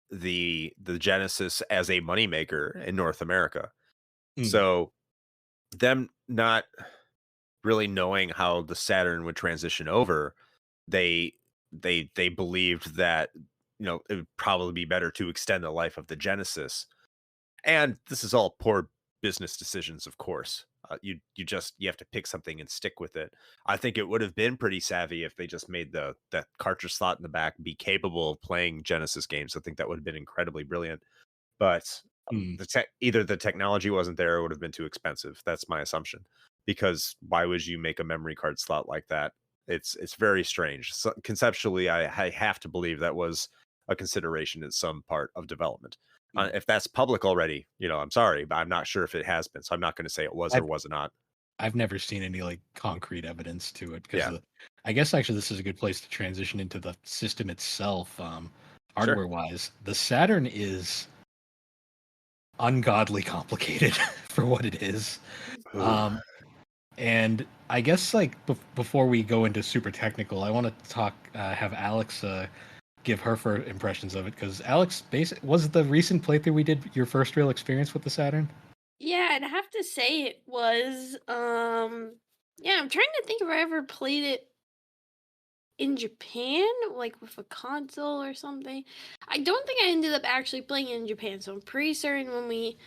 the Genesis as a moneymaker in North America. So them not really knowing how the Saturn would transition over, they believed that, it would probably be better to extend the life of the Genesis. And this is all poor business decisions, of course. You have to pick something and stick with it. I think it would have been pretty savvy if they just made that cartridge slot in the back be capable of playing Genesis games. I think that would have been incredibly brilliant. But either the technology wasn't there, or it would have been too expensive. That's my assumption. Because why would you make a memory card slot like that? It's very strange. So conceptually, I have to believe that was a consideration in some part of development. If that's public already, I'm sorry, but I'm not sure if it has been. So I'm not going to say it was or was not. I've never seen any like concrete evidence to it, because I guess actually this is a good place to transition into the system itself. Hardware wise, the Saturn is ungodly complicated for what it is. And I guess like before we go into super technical, I want to have Alex give her first impressions of it, because Alex, was the recent playthrough we did your first real experience with the Saturn? Yeah, I'd have to say it was. Yeah, I'm trying to think if I ever played it in Japan, like with a console or something. I don't think I ended up actually playing it in Japan, so I'm pretty certain when we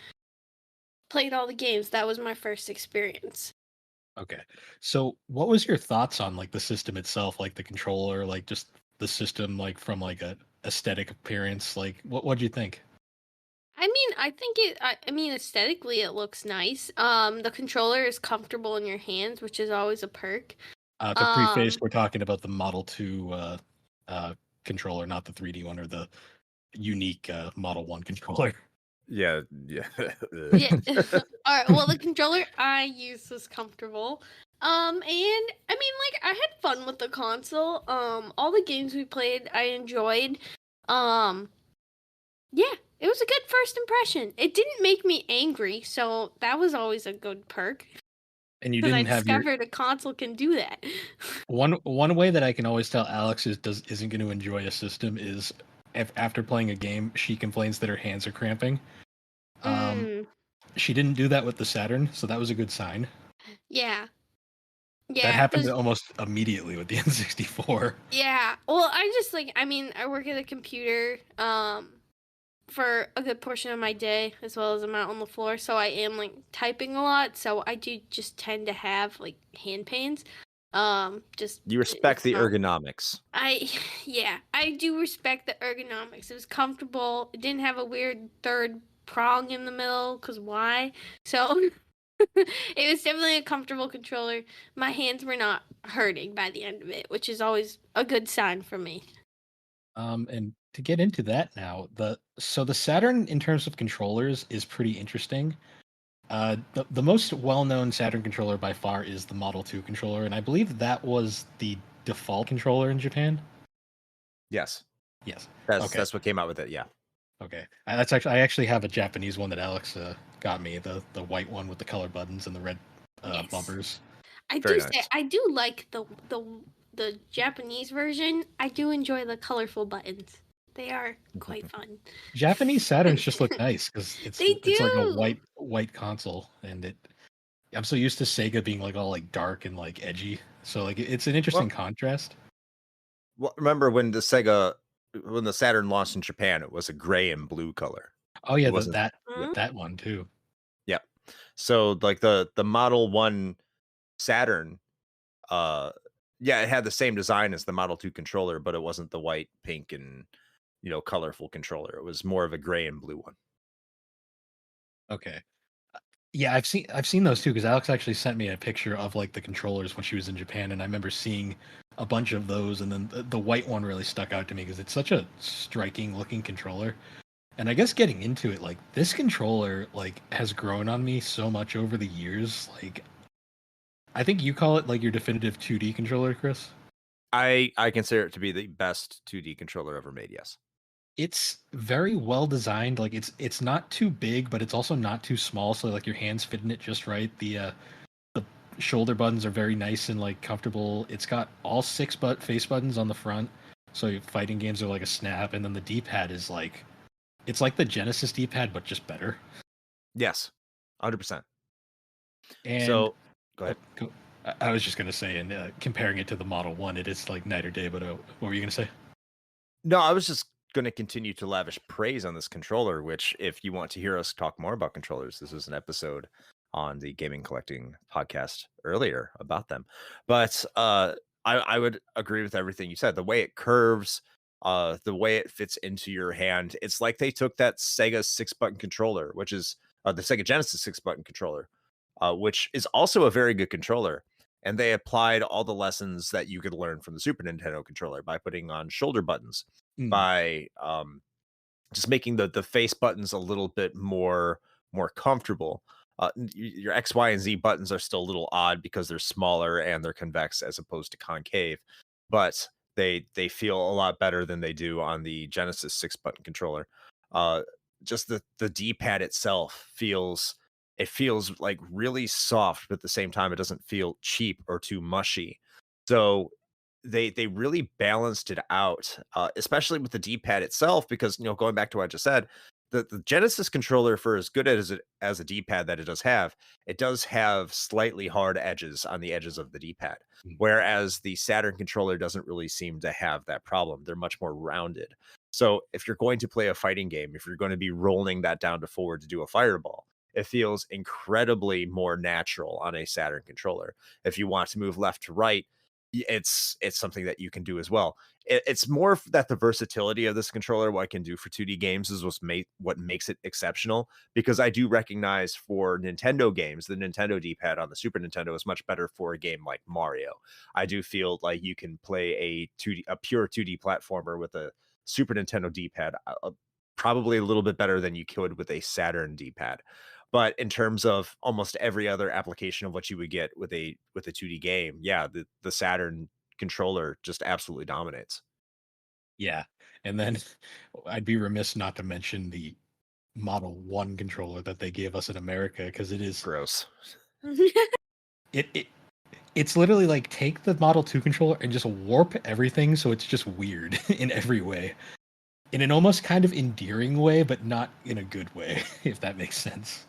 played all the games, that was my first experience. Okay, so what was your thoughts on like the system itself, like the controller, like just the system, like from like a aesthetic appearance? Like what'd you think? I mean, I think I mean, aesthetically, it looks nice. The controller is comfortable in your hands, which is always a perk. To preface, we're talking about the Model 2 controller, not the 3D one or the unique Model 1 controller. Yeah. Yeah. All right. Well, the controller I use was comfortable. And I mean, like, I had fun with the console. All the games we played, I enjoyed. Yeah, it was a good first impression. It didn't make me angry, so that was always a good perk. And you Because I didn't have your discovered a console can do that. one way that I can always tell Alex isn't going to enjoy a system is if after playing a game she complains that her hands are cramping. She didn't do that with the Saturn, so that was a good sign. Yeah. That Yeah, happened 'cause- almost immediately with the N64. yeah. Well, I just like I mean, I work at a computer for a good portion of my day as well as I'm out on the floor, so I am like typing a lot, so I do just tend to have like hand pains. Just You respect it's the not- ergonomics. yeah, I do respect the ergonomics. It was comfortable. It didn't have a weird third prong in the middle, cause why? So it was definitely a comfortable controller. My hands were not hurting by the end of it, which is always a good sign for me. And to get into that now, the Saturn in terms of controllers is pretty interesting. The most well-known Saturn controller by far is the Model 2 controller, and I believe that was the default controller in Japan. Yes. Yes. That's what came out with it. Yeah. Okay. I actually have a Japanese one that Alex got me, the white one with the color buttons and the red Yes. bumpers. I Very do say nice. I do like the Japanese version. I do enjoy the colorful buttons. They are quite fun. Japanese Saturns just look nice because it's like a do. white console, and I'm so used to Sega being like all like dark and like edgy, so like it's an interesting contrast. Well, remember when the Saturn launched in Japan, it was a gray and blue color. Oh yeah, It wasn't- that one too. Yep. So like the Model 1 Saturn, yeah, it had the same design as the Model 2 controller, but it wasn't the white, pink, and colorful controller. It was more of a gray and blue one. Okay. Yeah, I've seen those too because Alex actually sent me a picture of like the controllers when she was in Japan, and I remember seeing a bunch of those, and then the white one really stuck out to me because it's such a striking looking controller. And I guess getting into it, like this controller, like has grown on me so much over the years. Like, I think you call it like your definitive 2D controller, Chris. I consider it to be the best 2D controller ever made. Yes. It's very well designed. Like it's not too big, but it's also not too small. So like your hands fit in it just right. The shoulder buttons are very nice and like comfortable. It's got all 6 face buttons on the front. So fighting games are like a snap, and then the D-pad is like it's like the Genesis D-pad, but just better. Yes, 100%. And so, go ahead. I was just gonna say, and comparing it to the Model 1, it is like night or day. But what were you gonna say? No, I was just going to continue to lavish praise on this controller, which if you want to hear us talk more about controllers, this was an episode on the Gaming Collecting podcast earlier about them. But I would agree with everything you said. The way it curves, the way it fits into your hand, it's like they took that Sega 6-button controller, which is the Sega Genesis 6-button controller, which is also a very good controller, and they applied all the lessons that you could learn from the Super Nintendo controller by putting on shoulder buttons, by just making the face buttons a little bit more comfortable. Your X, Y, and Z buttons are still a little odd because they're smaller and they're convex as opposed to concave, but they feel a lot better than they do on the Genesis 6-button controller. Just the D-pad itself feels like really soft, but at the same time it doesn't feel cheap or too mushy. So they really balanced it out, especially with the D-pad itself, because going back to what I just said, the Genesis controller, for as good as a D-pad that it does have slightly hard edges on the edges of the D-pad, whereas the Saturn controller doesn't really seem to have that problem. They're much more rounded. So if you're going to play a fighting game, if you're going to be rolling that down to forward to do a fireball, it feels incredibly more natural on a Saturn controller. If you want to move left to right, it's something that you can do as well. It's more that the versatility of this controller, what it can do for 2D games, is what makes it exceptional. Because I do recognize for Nintendo games, the Nintendo D-pad on the Super Nintendo is much better for a game like Mario. I do feel like you can play a pure 2D platformer with a Super Nintendo D-pad probably a little bit better than you could with a Saturn D-pad. But in terms of almost every other application of what you would get with a 2D game, yeah, the Saturn controller just absolutely dominates. Yeah. And then I'd be remiss not to mention the Model 1 controller that they gave us in America, because it is Gross. it it's literally like take the Model 2 controller and just warp everything so it's just weird in every way. In an almost kind of endearing way, but not in a good way, if that makes sense.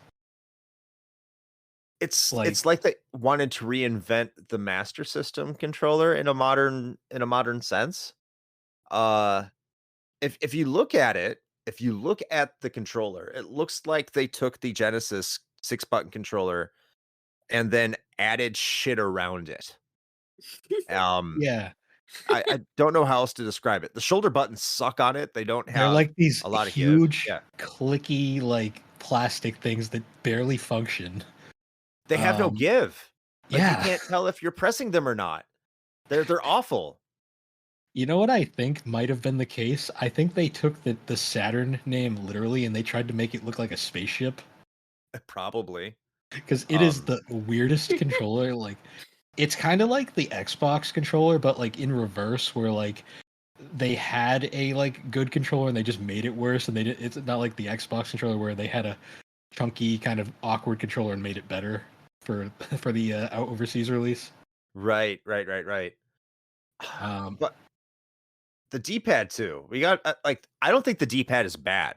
It's Like, it's like they wanted to reinvent the Master System controller in a modern sense. Uh, if you look at it, if you look at the controller, it looks like they took the Genesis 6-button controller and then added shit around it. Um, yeah, I don't know how else to describe it. The shoulder buttons suck on it. They don't they're have like these a lot of give. huge, Yeah. clicky, like plastic things that barely function. They have no give. Like, you Yeah. can't tell if you're pressing them or not. They're awful. You know what I think might have been the case? I think they took the Saturn name literally and they tried to make it look like a spaceship, Probably. because it is the weirdest controller. Like, it's kind of like the Xbox controller, but like in reverse, where like they had a like good controller and they just made it worse, and it's not like the Xbox controller where they had a chunky kind of awkward controller and made it better for the out overseas release. Right. But the D-pad too. We got like, I don't think the D-pad is bad.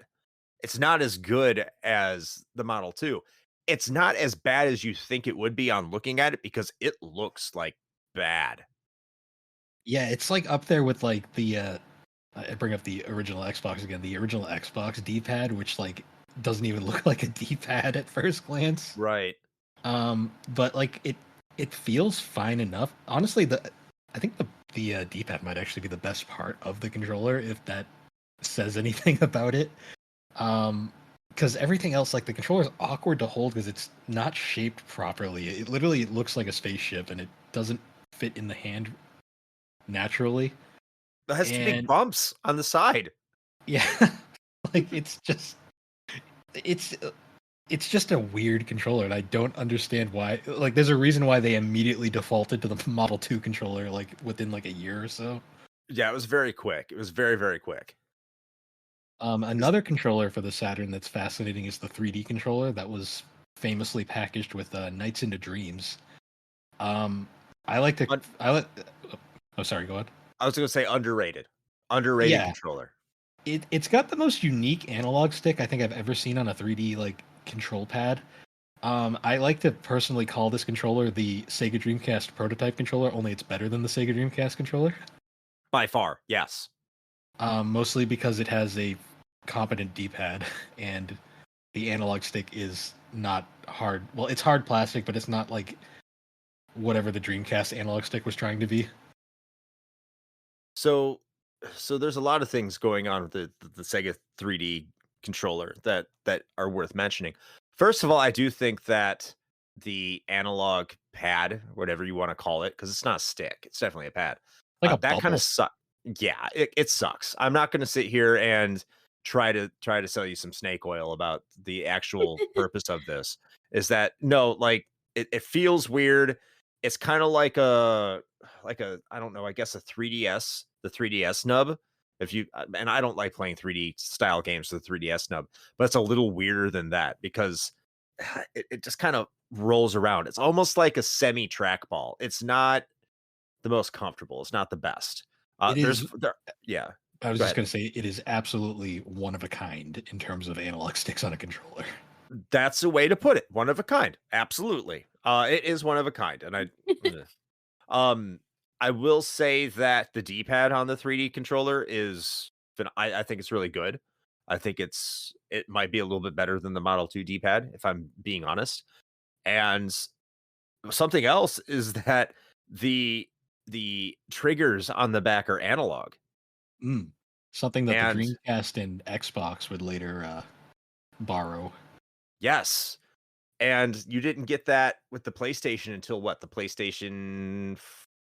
It's not as good as the Model 2. It's not as bad as you think it would be on looking at it, because it looks like bad. Yeah, it's like up there with like the I bring up the original Xbox again, the original Xbox D-pad, which like doesn't even look like a D-pad at first glance. Right. But like it feels fine enough. Honestly, I think the D-pad might actually be the best part of the controller, if that says anything about it. Because everything else, like the controller is awkward to hold because it's not shaped properly. It literally looks like a spaceship, and it doesn't fit in the hand naturally. It has two big And bumps on the side. yeah, like it's just a weird controller, and I don't understand why. Like, there's a reason why they immediately defaulted to the Model 2 controller like within like a year or so. Yeah, it was very quick. It was very, very quick. Another controller for the Saturn that's fascinating is the 3D controller that was famously packaged with Nights into Dreams. I like to. Oh, sorry. Go ahead. I was going to say underrated. Underrated Yeah. controller. It's got the most unique analog stick I think I've ever seen on a 3D like control pad. I like to personally call this controller the Sega Dreamcast prototype controller, only it's better than the Sega Dreamcast controller. By far, yes. Mostly because it has a competent D-pad, and the analog stick is not hard. Well, it's hard plastic, but it's not like whatever the Dreamcast analog stick was trying to be. So there's a lot of things going on with the Sega 3D controller that are worth mentioning. First of all, I do think that the analog pad, whatever you want to call it, because it's not a stick, it's definitely a pad. Like a that kind bubble. of sucks. Yeah, it sucks. I'm not going to sit here and try to sell you some snake oil about the actual purpose of this. Is that no, like it feels weird. It's kind of like a I don't know, I guess a 3DS, the 3DS nub. If you and I don't like playing 3D style games with the 3DS nub, but it's a little weirder than that, because it just kind of rolls around. It's almost like a semi trackball. It's not the most comfortable. It's not the best. It is. Yeah. I was Go just ahead. going to say it is absolutely one of a kind in terms of analog sticks on a controller. That's a way to put it. One of a kind. Absolutely. It is one of a kind. And I will say that the D-pad on the 3D controller is I think it's really good. I think it might be a little bit better than the Model 2 D-pad, if I'm being honest. And something else is that the triggers on the back are analog. Something that And the Dreamcast and Xbox would later borrow. yes. And you didn't get that with the PlayStation until what? The PlayStation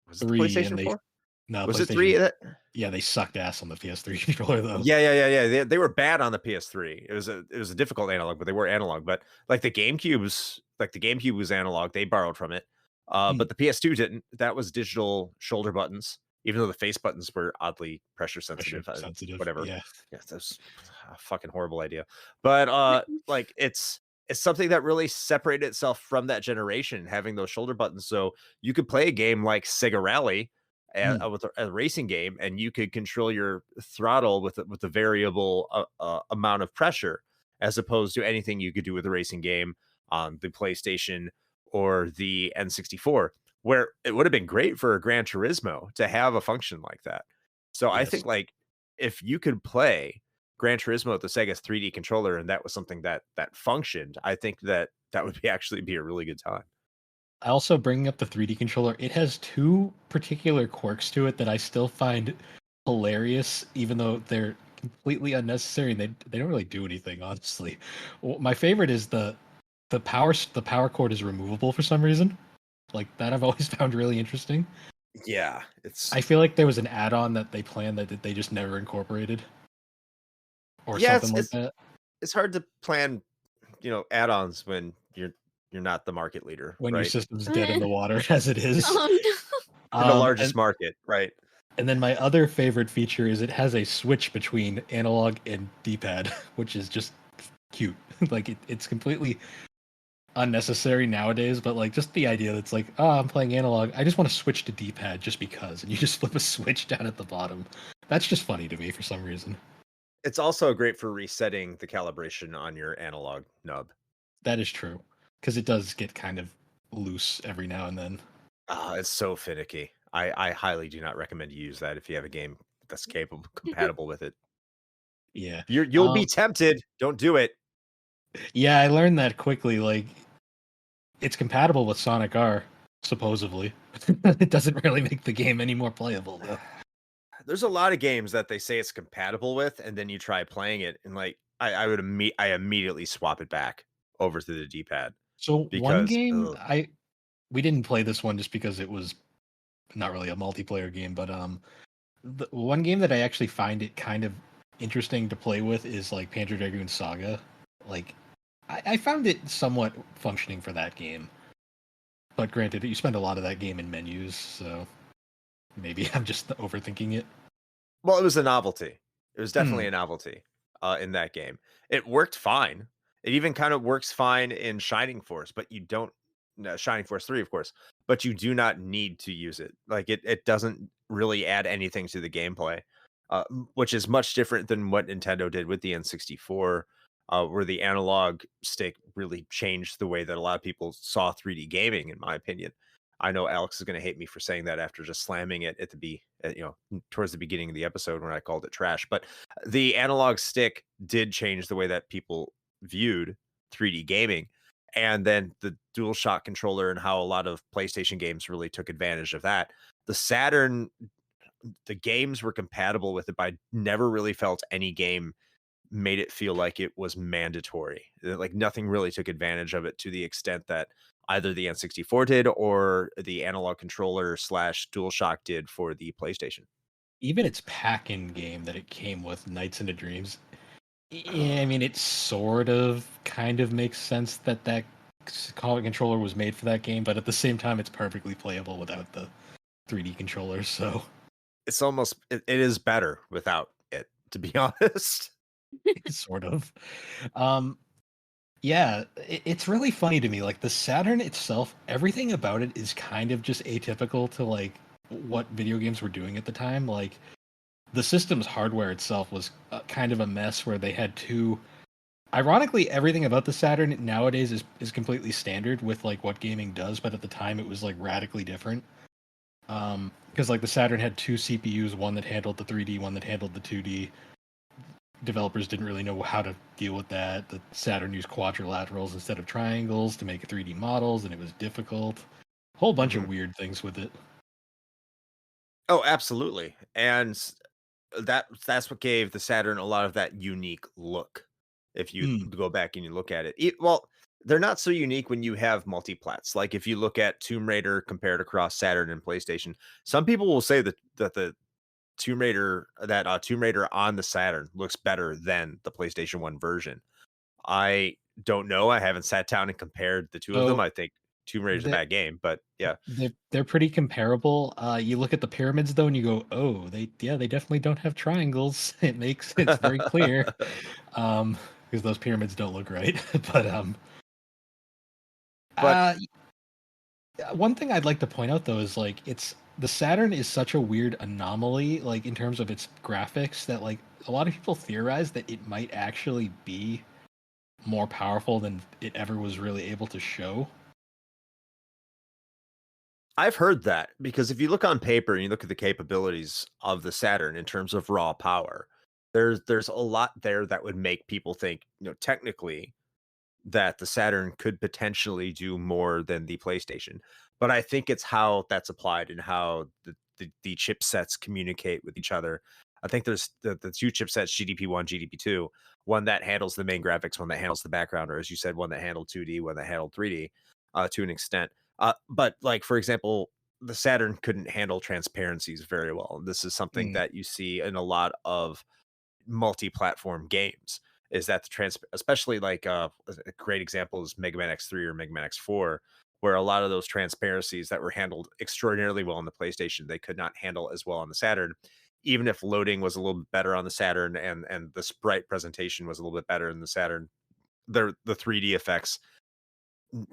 was it the 3, PlayStation and 4? No, Was it PlayStation. 3 that? Yeah, they sucked ass on the PS3 controller though. Yeah. They were bad on the PS3. It was a difficult analog, but they were analog. But like the GameCube was analog. They borrowed from it. Hmm. But the PS2 didn't. That was digital shoulder buttons, even though the face buttons were oddly pressure Pressure sensitive. sensitive. Whatever. Yeah. Yeah, that's a fucking horrible idea. But like it's something that really separated itself from that generation, having those shoulder buttons. So you could play a game like Sega Rally Hmm. with a racing game, and you could control your throttle with a variable amount of pressure, as opposed to anything you could do with a racing game on the PlayStation or the N64, where it would have been great for a Gran Turismo to have a function like that. So I Yes. think like if you could play Gran Turismo with the Sega's 3D controller and that was something that functioned, I think that would be actually be a really good time. I also bringing up the 3D controller, it has two particular quirks to it that I still find hilarious, even though they're completely unnecessary and they don't really do anything, honestly. My favorite is the power cord is removable for some reason. Like that I've always found really interesting. Yeah, it's I feel like there was an add-on that they planned that they just never incorporated or yeah, something like that. it's hard to plan, add-ons when you're not the market leader, When your right? system's dead in the water as it is. Oh no. In the And largest market, right? And then my other favorite feature is it has a switch between analog and D-pad, which is just cute. Like it's completely unnecessary nowadays, but like just the idea that's like, oh, I'm playing analog, I just want to switch to D-pad just because, and you just flip a switch down at the bottom. That's just funny to me for some reason. It's also great for resetting the calibration on your analog nub. That is true, because it does get kind of loose every now and then. Ah, it's so finicky. I highly do not recommend you use that if you have a game that's compatible with it. Yeah. You'll be tempted. Don't do it. Yeah, I learned that quickly. Like, it's compatible with Sonic R, supposedly. It doesn't really make the game any more playable, though. There's a lot of games that they say it's compatible with, and then you try playing it, and like I immediately swap it back over to the D-pad So one because game ugh. we didn't play this one just because it was not really a multiplayer game, but the one game that I actually find it kind of interesting to play with is like Panzer Dragoon Saga. Like I found it somewhat functioning for that game. But granted, you spend a lot of that game in menus, so maybe I'm just overthinking it. Well, it was a novelty. It was Hmm. definitely a novelty in that game. It worked fine. It even kind of works fine in Shining Force, but you don't no, Shining Force 3, of course, but you do not need to use it. Like it doesn't really add anything to the gameplay, which is much different than what Nintendo did with the N64, where the analog stick really changed the way that a lot of people saw 3D gaming, in my opinion. I know Alex is going to hate me for saying that after just slamming it at towards the beginning of the episode when I called it trash. But the analog stick did change the way that people viewed 3D gaming. And then the DualShock controller and how a lot of PlayStation games really took advantage of that. The Saturn, the games were compatible with it, but I never really felt any game made it feel like it was mandatory. Like nothing really took advantage of it to the extent that either the N64 did or the analog controller slash DualShock did for the PlayStation. Even its pack-in game that it came with, Nights into Dreams. Yeah, I mean, it sort of kind of makes sense that controller was made for that game, but at the same time, it's perfectly playable without the 3D controller. So It's almost it is better without it, to be honest. sort of. Um, yeah, it's really funny to me. Like the Saturn itself, everything about it is kind of just atypical to like what video games were doing at the time. Like the system's hardware itself was kind of a mess where they had two. Ironically, everything about the Saturn nowadays is completely standard with like what gaming does, but at the time it was like radically different. Because like the Saturn had two CPUs, one that handled the 3D, one that handled the 2D. Developers didn't really know how to deal with that. The Saturn used quadrilaterals instead of triangles to make 3D models, and it was difficult. Whole bunch of Mhm. weird things with it. Oh, absolutely. And that's what gave the Saturn a lot of that unique look. If you Hmm. go back and you look at it, well, they're not so unique when you have multiplats. Like if you look at Tomb Raider compared across Saturn and PlayStation, some people will say that the Tomb Raider on the Saturn looks better than the PlayStation 1 version. I don't know. I haven't sat down and compared the two of them. So I think Tomb Raider's a bad game, but yeah. they're pretty comparable. You look at the pyramids though, and you go, "Oh, they definitely don't have triangles." It's very clear, because those pyramids don't look right. But But one thing I'd like to point out though is like the Saturn is such a weird anomaly, like in terms of its graphics, that like a lot of people theorize that it might actually be more powerful than it ever was really able to show. I've heard that because if you look on paper and you look at the capabilities of the Saturn in terms of raw power, there's a lot there that would make people think, technically that the Saturn could potentially do more than the PlayStation. But I think it's how that's applied and how the chipsets communicate with each other. I think there's the two chipsets, GDP1, GDP2, one that handles the main graphics, one that handles the background, or as you said, one that handled 2D, one that handled 3D to an extent. But like, for example, the Saturn couldn't handle transparencies very well. This is something Mm. that you see in a lot of multi-platform games, is that especially like a great example is Mega Man X3 or Mega Man X4, where a lot of those transparencies that were handled extraordinarily well on the PlayStation, they could not handle as well on the Saturn. Even if loading was a little bit better on the Saturn and the sprite presentation was a little bit better in the Saturn, the 3D effects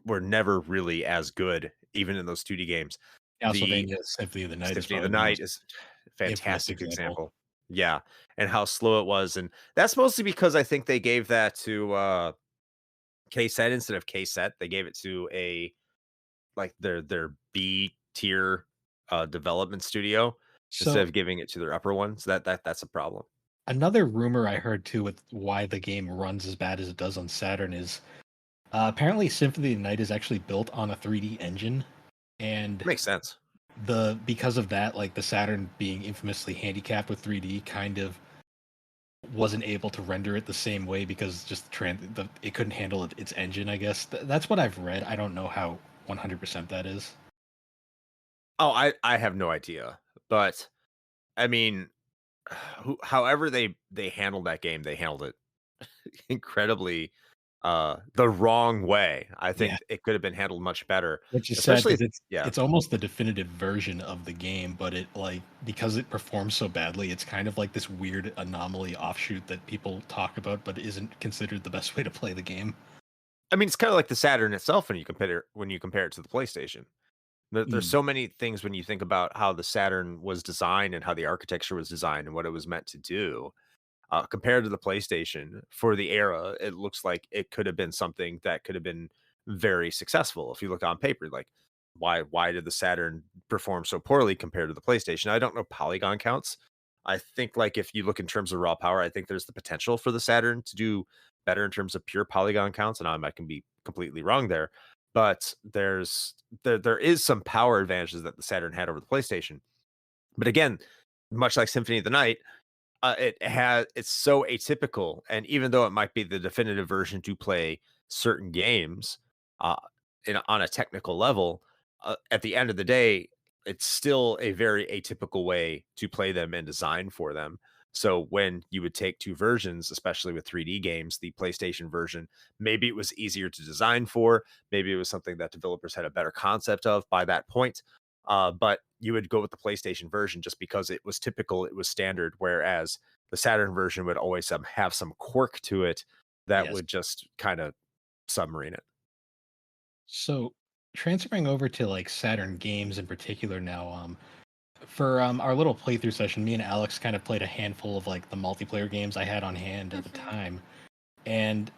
were never really as good, even in those 2D games. The Castlevania Symphony of the Night is Symphony of the probably the Night most is a infamous fantastic example. example. Yeah, and how slow it was, and that's mostly because I think they gave that to KSET instead of KSET. They gave it to their B tier development studio instead So of giving it to their upper one. So that's a problem. another rumor I heard too with why the game runs as bad as it does on Saturn is apparently Symphony of the Night is actually built on a 3D engine, and Makes sense. because of that, like the Saturn being infamously handicapped with 3D, kind of wasn't able to render it the same way because just it couldn't handle its engine. I guess that's what I've read. I don't know how 100% that is. Oh, I have no idea, but I mean, however they handled that game, they handled it incredibly the wrong way. I Yeah, think it could have been handled much better, which is sad especially because yeah. it's almost the definitive version of the game, but it like because it performs so badly, it's kind of like this weird anomaly offshoot that people talk about, but isn't considered the best way to play the game. I mean, it's kind of like the Saturn itself when you compare it to the PlayStation. There's Mm, so many things when you think about how the Saturn was designed and how the architecture was designed and what it was meant to do. Compared to the PlayStation for the era, it looks like it could have been something that could have been very successful. If you look on paper, like why did the Saturn perform so poorly compared to the PlayStation? I don't know polygon counts. I think like if you look in terms of raw power, I think there's the potential for the Saturn to do better in terms of pure polygon counts, and I can be completely wrong there. But there is some power advantages that the Saturn had over the PlayStation. But again, much like Symphony of the Night, it's so atypical, and even though it might be the definitive version to play certain games, uh, on a technical level, at the end of the day, it's still a very atypical way to play them and design for them. So when you would take two versions, especially with 3D games, the PlayStation version, maybe it was easier to design for, maybe it was something that developers had a better concept of by that point. But you would go with the PlayStation version just because it was typical, it was standard, whereas the Saturn version would always have some quirk to it that yes. would just kind of submarine it. So transferring over to like Saturn games in particular now, for our little playthrough session, me and Alex kind of played a handful of like the multiplayer games I had on hand at the time. And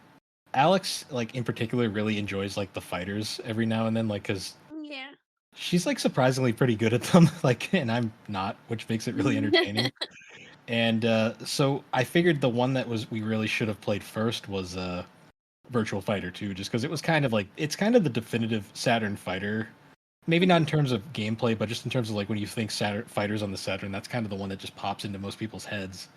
Alex, like in particular, really enjoys like the fighters every now and then, like because Yeah. she's like surprisingly pretty good at them, like, and I'm not, which makes it really entertaining. And so I figured the one that we really should have played first was Virtual Fighter 2, just because it was kind of like it's kind of the definitive Saturn fighter. Maybe not in terms of gameplay, but just in terms of like when you think Saturn fighters on the Saturn, that's kind of the one that just pops into most people's heads.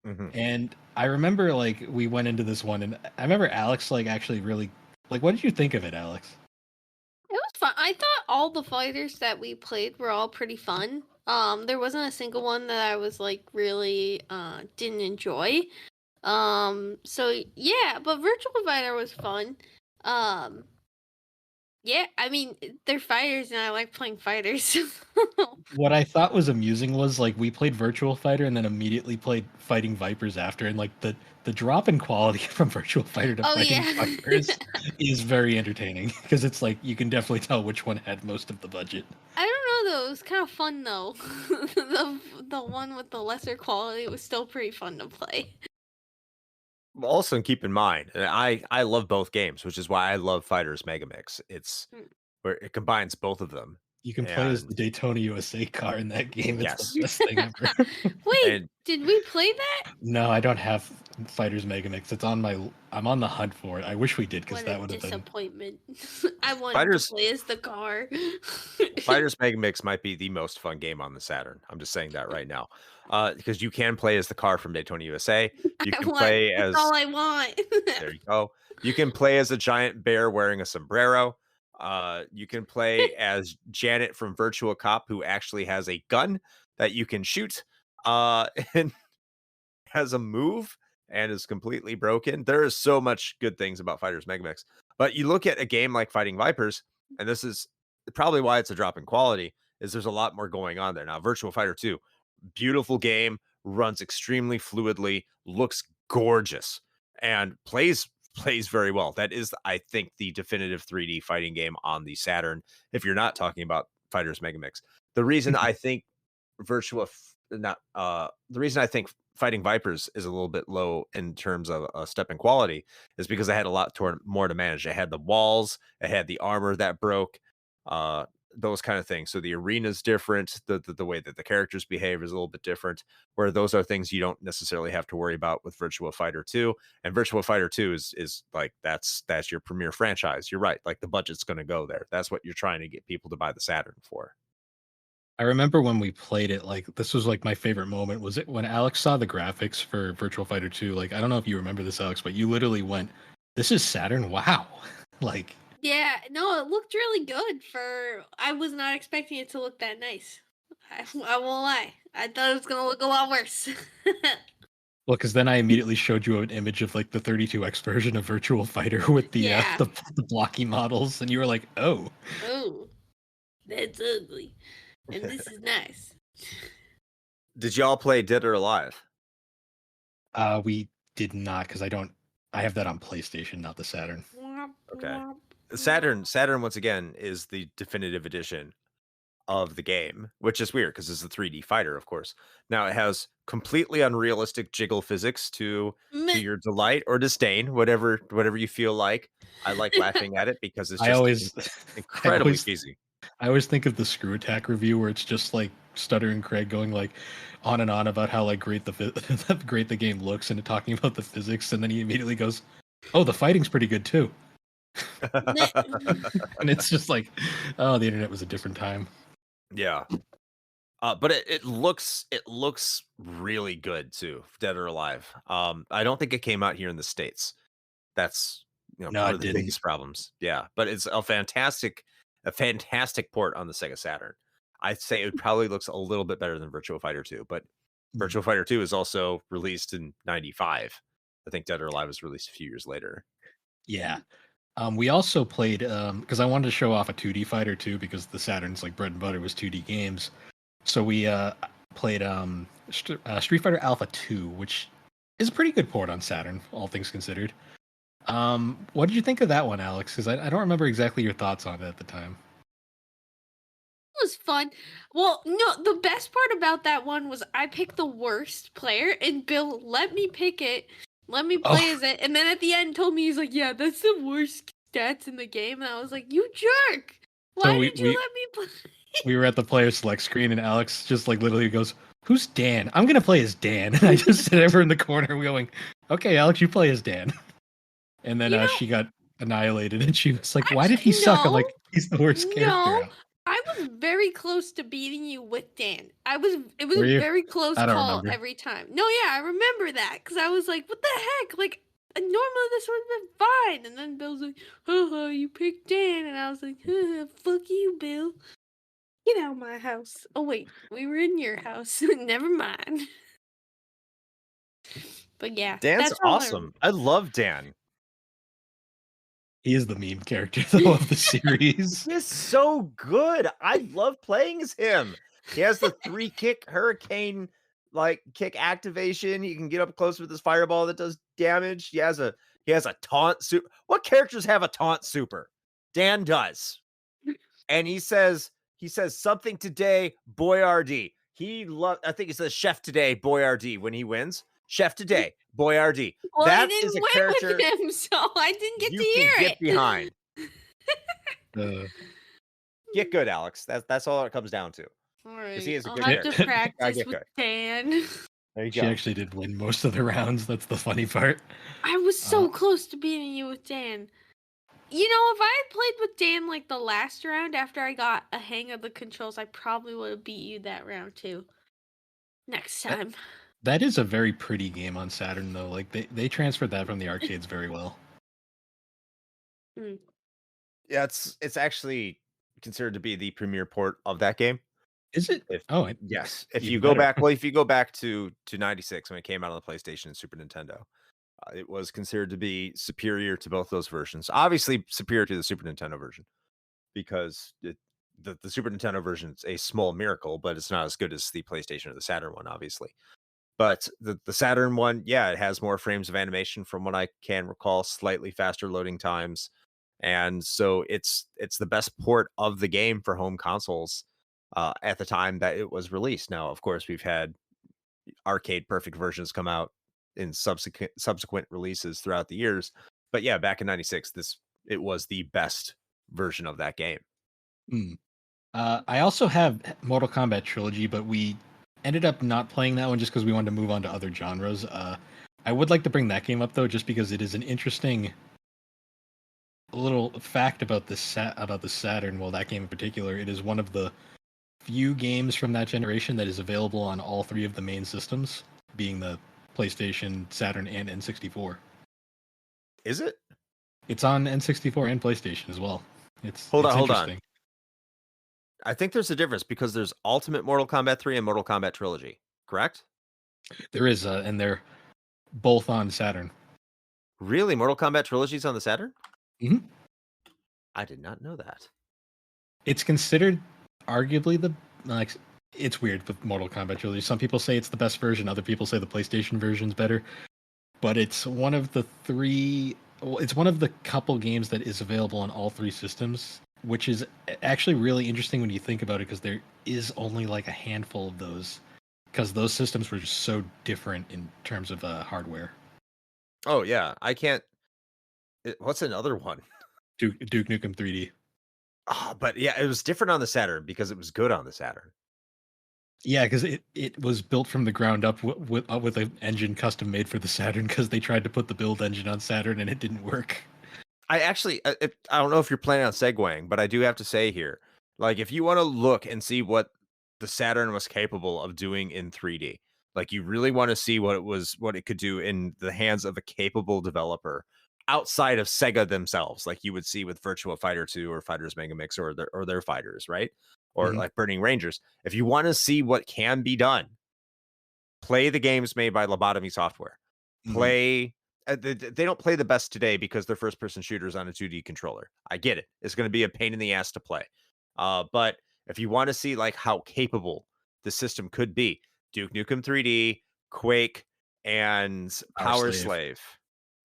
Hmm. And I remember like we went into this one, and I remember Alex like actually really Like, what did you think of it, Alex? It was fun. I thought all the fighters that we played were all pretty fun. There wasn't a single one that I was like really didn't enjoy. So yeah, but Virtual Fighter was fun. Yeah, I mean they're fighters and I like playing fighters. What I thought was amusing was like we played Virtual Fighter and then immediately played Fighting Vipers after, and like the drop in quality from Virtual Fighter to Fighting Vipers is very entertaining because it's like you can definitely tell which one had most of the budget. I don't know though, it was kind of fun though. the one with the lesser quality was still pretty fun to play. Also, keep in mind, I love both games, which is why I love Fighters Megamix. It's where it combines both of them. You can play as the Daytona USA car in that game. It's the Yes. best thing ever. Wait, did we play that? No, I don't have Fighters Megamix. It's on my. I'm on the hunt for it. I wish we did because What that a would have been. disappointment. I wanted to play as the car. Fighters Megamix might be the most fun game on the Saturn. I'm just saying that right now, because you can play as the car from Daytona USA. You can play as. That's all I want. There you go. You can play as a giant bear wearing a sombrero. You can play as Janet from Virtual Cop, who actually has a gun that you can shoot, and has a move and is completely broken. There is so much good things about Fighters Megamix. But you look at a game like Fighting Vipers, and this is probably why it's a drop in quality, is there's a lot more going on there. Now, Virtual Fighter 2, beautiful game, runs extremely fluidly, looks gorgeous, and plays very well. That is, I think, the definitive 3D fighting game on the Saturn, if you're not talking about Fighters Megamix. The reason I think the reason I think Fighting Vipers is a little bit low in terms of a step in quality is because I had a lot more to manage. I had the walls, I had the armor that broke, those kind of things. So the arena's different. The way that the characters behave is a little bit different, where those are things you don't necessarily have to worry about with Virtua Fighter 2. And Virtua Fighter 2 is like that's your premier franchise. You're right. Like the budget's going to go there. That's what you're trying to get people to buy the Saturn for. I remember when we played it, like this was like my favorite moment. Was it when Alex saw the graphics for Virtual Fighter 2? Like, I don't know if you remember this, Alex, but you literally went, "This is Saturn? Wow!" Like, yeah, no, it looked really good. I was not expecting it to look that nice. I won't lie. I thought it was gonna look a lot worse. Well, because then I immediately showed you an image of like the 32X version of Virtual Fighter with the the blocky models, and you were like, "Oh, that's ugly." And this is nice. Did y'all play Dead or Alive? We did not, because I have that on PlayStation, not the Saturn. Okay. The Saturn once again is the definitive edition of the game, which is weird because it's a 3D fighter, of course. Now it has completely unrealistic jiggle physics to your delight or disdain, whatever you feel like. I like laughing at it because it's just incredibly cheesy. I always think of the Screw Attack review where it's just like Stuttering Craig going like on and on about how like great the game looks and talking about the physics, and then he immediately goes, "Oh, the fighting's pretty good too." And it's just like, oh, the internet was a different time. Yeah. But it looks really good too, Dead or Alive. I don't think it came out here in the States. That's one of the biggest problems. Yeah, but it's a fantastic port on the Sega Saturn. I'd say it probably looks a little bit better than Virtua Fighter 2, but Virtua Fighter 2 is also released in 95. I think Dead or Alive was released a few years later. Yeah. We also played, because I wanted to show off a 2D fighter too, because the Saturn's like bread and butter was 2D games. So we played Street Fighter Alpha 2, which is a pretty good port on Saturn, all things considered. What did you think of that one, Alex? Because I don't remember exactly your thoughts on it at the time. It was fun. Well, no, the best part about that one was I picked the worst player, and Bill let me pick it, let me play as it, and then at the end told me, he's like, "Yeah, that's the worst stats in the game," and I was like, "You jerk! Why did you let me play?" We were at the player select screen, and Alex just like literally goes, "Who's Dan? I'm gonna play as Dan." And I just sit over in the corner going, "Okay, Alex, you play as Dan." And then she got annihilated, and she was like, "Why did he suck?" I'm like, "He's the worst character." No, I was very close to beating you with Dan. It was a very close call every time. No, yeah, I remember that because I was like, "What the heck?" Like, normally this would have been fine. And then Bill's like, haha, you picked Dan. And I was like, haha, fuck you, Bill. Get out of my house. Oh, wait, we were in your house. Never mind. But yeah, Dan's that's all awesome. I love Dan. He is the meme character though of the series. He is so good. I love playing as him. He has the 3-kick hurricane kick activation. He can get up close with his fireball that does damage. He has a taunt super. What characters have a taunt super? Dan does. And he says something today, Boyardee. I think he says chef today, Boyardee when he wins. Chef today, Boyardee. Well, that I didn't is a win character with him, so I didn't get you to can hear get it. behind. Get good, Alex. That's all it comes down to. All right, he is a I'll good have to character. practice get with good. Dan. There you She go. actually did win most of the rounds. That's the funny part. I was so close to beating you with Dan. You know, if I had played with Dan like the last round after I got a hang of the controls, I probably would have beat you that round too. Next time. That is a very pretty game on Saturn though. Like they transferred that from the arcades very well. Yeah, it's actually considered to be the premier port of that game. Is it? Yes. If even you go better. back, well, if you go back to 96 when it came out on the PlayStation and Super Nintendo, it was considered to be superior to both those versions. Obviously, superior to the Super Nintendo version because the Super Nintendo version is a small miracle, but it's not as good as the PlayStation or the Saturn one, obviously. But the Saturn one, yeah, it has more frames of animation from what I can recall, slightly faster loading times. And so it's the best port of the game for home consoles at the time that it was released. Now, of course, we've had arcade perfect versions come out in subsequent releases throughout the years. But yeah, back in 96, it was the best version of that game. I also have Mortal Kombat Trilogy, but we ended up not playing that one just because we wanted to move on to other genres. I would like to bring that game up though, just because it is an interesting little fact about the Saturn. Well, that game in particular, it is one of the few games from that generation that is available on all three of the main systems, being the PlayStation, Saturn, and N64. Is it? It's on N64 and PlayStation as well. Hold on. I think there's a difference because there's Ultimate Mortal Kombat 3 and Mortal Kombat Trilogy, correct? There is, and they're both on Saturn. Really? Mortal Kombat Trilogy is on the Saturn? Mm-hmm. I did not know that. It's considered arguably it's weird with Mortal Kombat Trilogy. Some people say it's the best version, other people say the PlayStation version's better. But it's one of the couple games that is available on all three systems, which is actually really interesting when you think about it, because there is only like a handful of those, because those systems were just so different in terms of hardware. Oh yeah, I can't. What's another one? Duke Nukem 3D. But yeah, it was different on the Saturn because it was good on the Saturn. Yeah, because it was built from the ground up with an engine custom made for the Saturn, because they tried to put the build engine on Saturn and it didn't work. I don't know if you're planning on segueing, but I do have to say here, like if you want to look and see what the Saturn was capable of doing in 3D, like you really want to see what it could do in the hands of a capable developer outside of Sega themselves, like you would see with Virtua Fighter 2 or Fighters Megamix or their fighters, right? Or like Burning Rangers. If you want to see what can be done, play the games made by Lobotomy Software. Play. They don't play the best today because they're first-person shooters on a 2D controller. I get it. It's going to be a pain in the ass to play. But if you want to see like how capable the system could be, Duke Nukem 3D, Quake, and Power Slave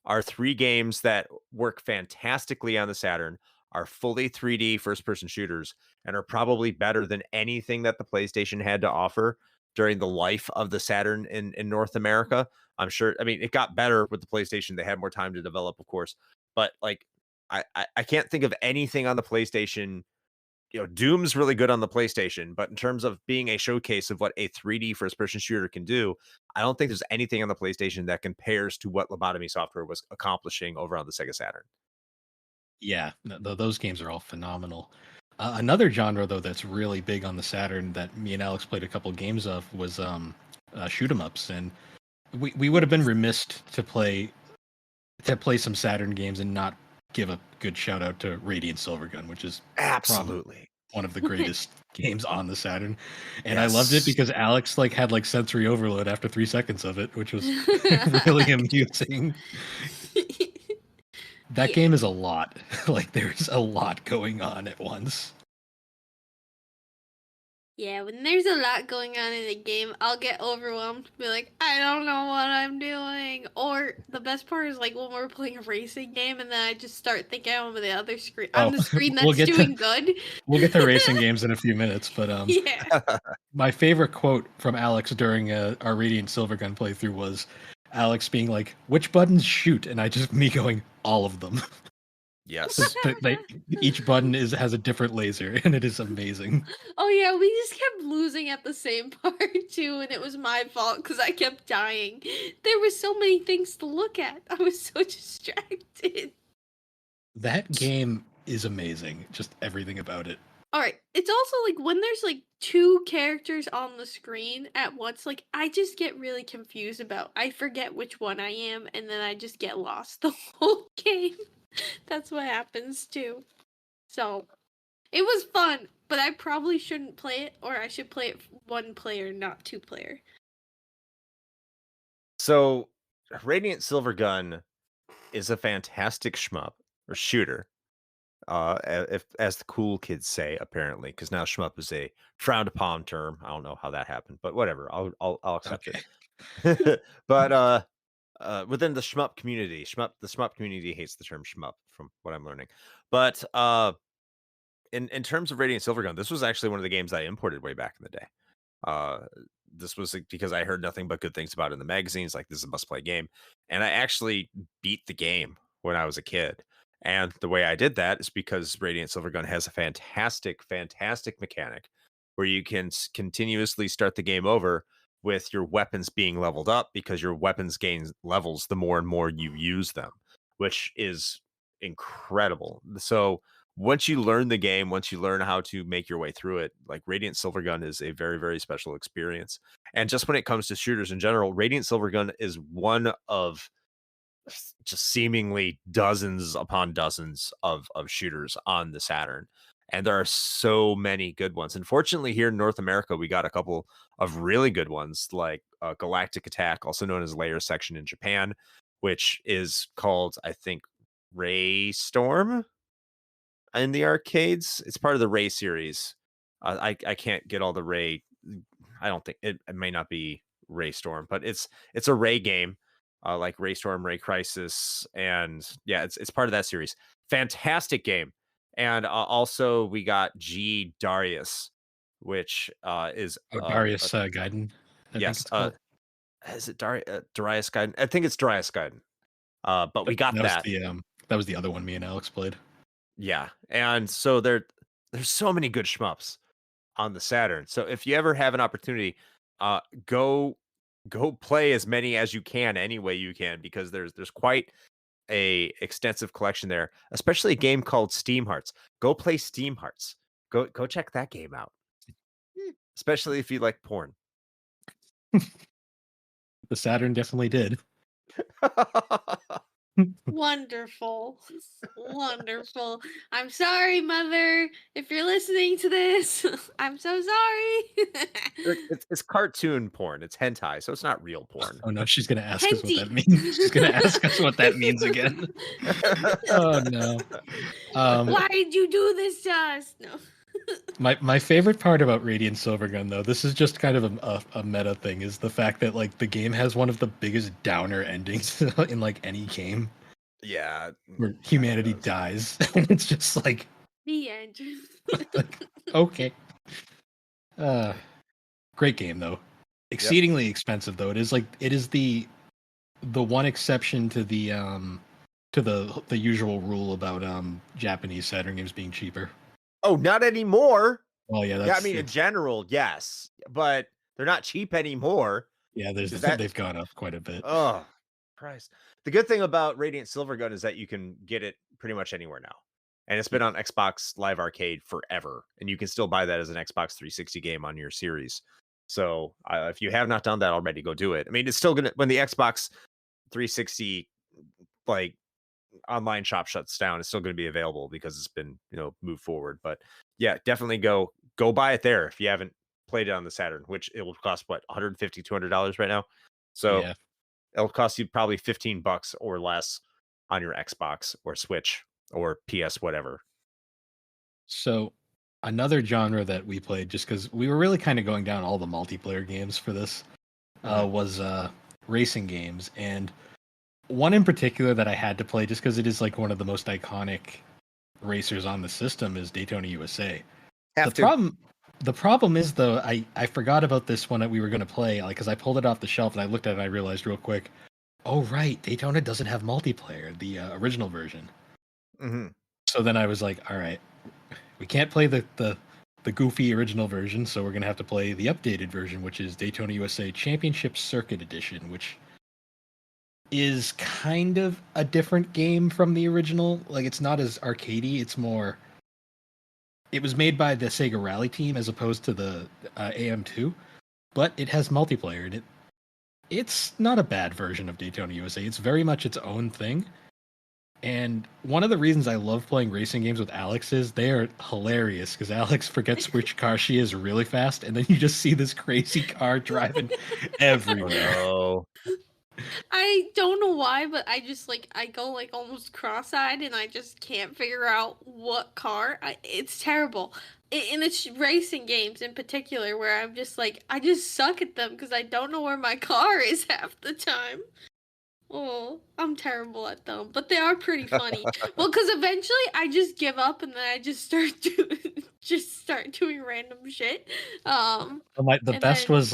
are three games that work fantastically on the Saturn, are fully 3D first-person shooters, and are probably better than anything that the PlayStation had to offer during the life of the Saturn in North America. I'm sure. I mean, it got better with the PlayStation. They had more time to develop, of course. But like, I can't think of anything on the PlayStation. Doom's really good on the PlayStation, but in terms of being a showcase of what a 3D first-person shooter can do, I don't think there's anything on the PlayStation that compares to what Lobotomy Software was accomplishing over on the Sega Saturn. Yeah, those games are all phenomenal. Another genre, though, that's really big on the Saturn that me and Alex played a couple games of was shoot 'em ups, and we would have been remiss to play to play some Saturn games and not give a good shout out to Radiant Silvergun, which is absolutely one of the greatest games on the Saturn. And I Yes. loved it because Alex had sensory overload after 3 seconds of it, which was really amusing. That game is a lot. There's a lot going on at once. Yeah, when there's a lot going on in a game, I'll get overwhelmed. Be like, I don't know what I'm doing. Or the best part is when we're playing a racing game, and then I just start thinking on the other screen, on the screen that's doing good. We'll get to racing games in a few minutes, but yeah. My favorite quote from Alex during our Radiant Silvergun playthrough was Alex being like, "Which buttons shoot?" And me going, "All of them." Yes. Each button has a different laser, and it is amazing. Oh yeah, we just kept losing at the same part too, and it was my fault because I kept dying. There were so many things to look at. I was so distracted. That game is amazing. Just everything about it. Alright, it's also when there's 2 characters on the screen at once, I just get really confused about. I forget which one I am, and then I just get lost the whole game. That's what happens too. So, it was fun, but I probably shouldn't play it, or I should play it 1 player, not 2 player. So, Radiant Silvergun is a fantastic shmup or shooter. If as the cool kids say, apparently, because now shmup is a frowned upon term. I don't know how that happened, but whatever. I'll accept it. But within the shmup community, the shmup community hates the term shmup, from what I'm learning. But in terms of Radiant Silvergun, this was actually one of the games I imported way back in the day. This was because I heard nothing but good things about it in the magazines. This is a must play game, and I actually beat the game when I was a kid. And the way I did that is because Radiant Silvergun has a fantastic mechanic where you can continuously start the game over with your weapons being leveled up, because your weapons gain levels the more and more you use them, which is incredible. So once you learn the game, once you learn how to make your way through it, Radiant Silvergun is a very, very special experience. And just when it comes to shooters in general, Radiant Silvergun is one of just seemingly dozens upon dozens of shooters on the Saturn. And there are so many good ones. Unfortunately, here in North America, we got a couple of really good ones, like Galactic Attack, also known as Layer Section in Japan, which is called, I think, Ray Storm in the arcades. It's part of the Ray series. I can't get all the Ray. I don't think it may not be Ray Storm, but it's a Ray game, like Ray Storm, Ray Crisis, and yeah, it's part of that series. Fantastic game. And also we got G Darius, which is Darius Gaiden. Yes. Is it Darius Gaiden? I think it's Darius Gaiden. But we got that. That was the other one me and Alex played. Yeah, and so there's so many good shmups on the Saturn. So if you ever have an opportunity, go play as many as you can, any way you can, because there's quite a extensive collection there. Especially a game called Steam Hearts. Go play Steam Hearts. Go check that game out. Especially if you like porn. The Saturn definitely did. Wonderful. Wonderful. I'm sorry, Mother, if you're listening to this. I'm so sorry. It's cartoon porn. It's hentai, so it's not real porn. Oh no, she's gonna ask us what that means. She's gonna ask us what that means again. Oh no. Why did you do this to us? No. My favorite part about Radiant Silvergun, though, this is just kind of a meta thing, is the fact that the game has one of the biggest downer endings in any game. Yeah, where humanity dies, and it's just the end. Okay. Great game though. Exceedingly expensive though. It is the one exception to the usual rule about Japanese Saturn games being cheaper. Oh, not anymore. Oh yeah, I mean, in general, yes, but they're not cheap anymore. Yeah, they've gone up quite a bit. Oh, Christ! The good thing about Radiant Silvergun is that you can get it pretty much anywhere now, and it's been on Xbox Live Arcade forever, and you can still buy that as an Xbox 360 game on your series. So, if you have not done that already, go do it. I mean, it's still gonna, when the Xbox 360 like online shop shuts down, it's still going to be available because it's been, moved forward. But yeah, definitely go buy it there if you haven't played it on the Saturn, which it will cost what, $150, $200 right now. So Yeah. it'll cost you probably $15 or less on your Xbox or Switch or PS, whatever. So another genre that we played, just because we were really kind of going down all the multiplayer games for this, was racing games. And one in particular that I had to play just because it is like one of the most iconic racers on the system is Daytona USA. The problem is though, I forgot about this one that we were going to play, like, because I pulled it off the shelf and I looked at it and I realized real quick, oh right, Daytona doesn't have multiplayer, the original version. Mm-hmm. So then I was like, all right, we can't play the goofy original version, so we're gonna have to play the updated version, which is Daytona USA Championship Circuit Edition, which is kind of a different game from the original. Like, it's not as arcadey. It's more. It was made by the Sega Rally team as opposed to the AM2, but it has multiplayer, and it's not a bad version of Daytona USA. It's very much its own thing. And one of the reasons I love playing racing games with Alex is they are hilarious because Alex forgets which car she is really fast, and then you just see this crazy car driving everywhere. Oh, I don't know why, but I just I go almost cross-eyed and I just can't figure out what car. It's terrible. And it's racing games in particular where I'm just I just suck at them because I don't know where my car is half the time. Oh, I'm terrible at them, but they are pretty funny. Well, because eventually I just give up and then I just start doing random shit. The best was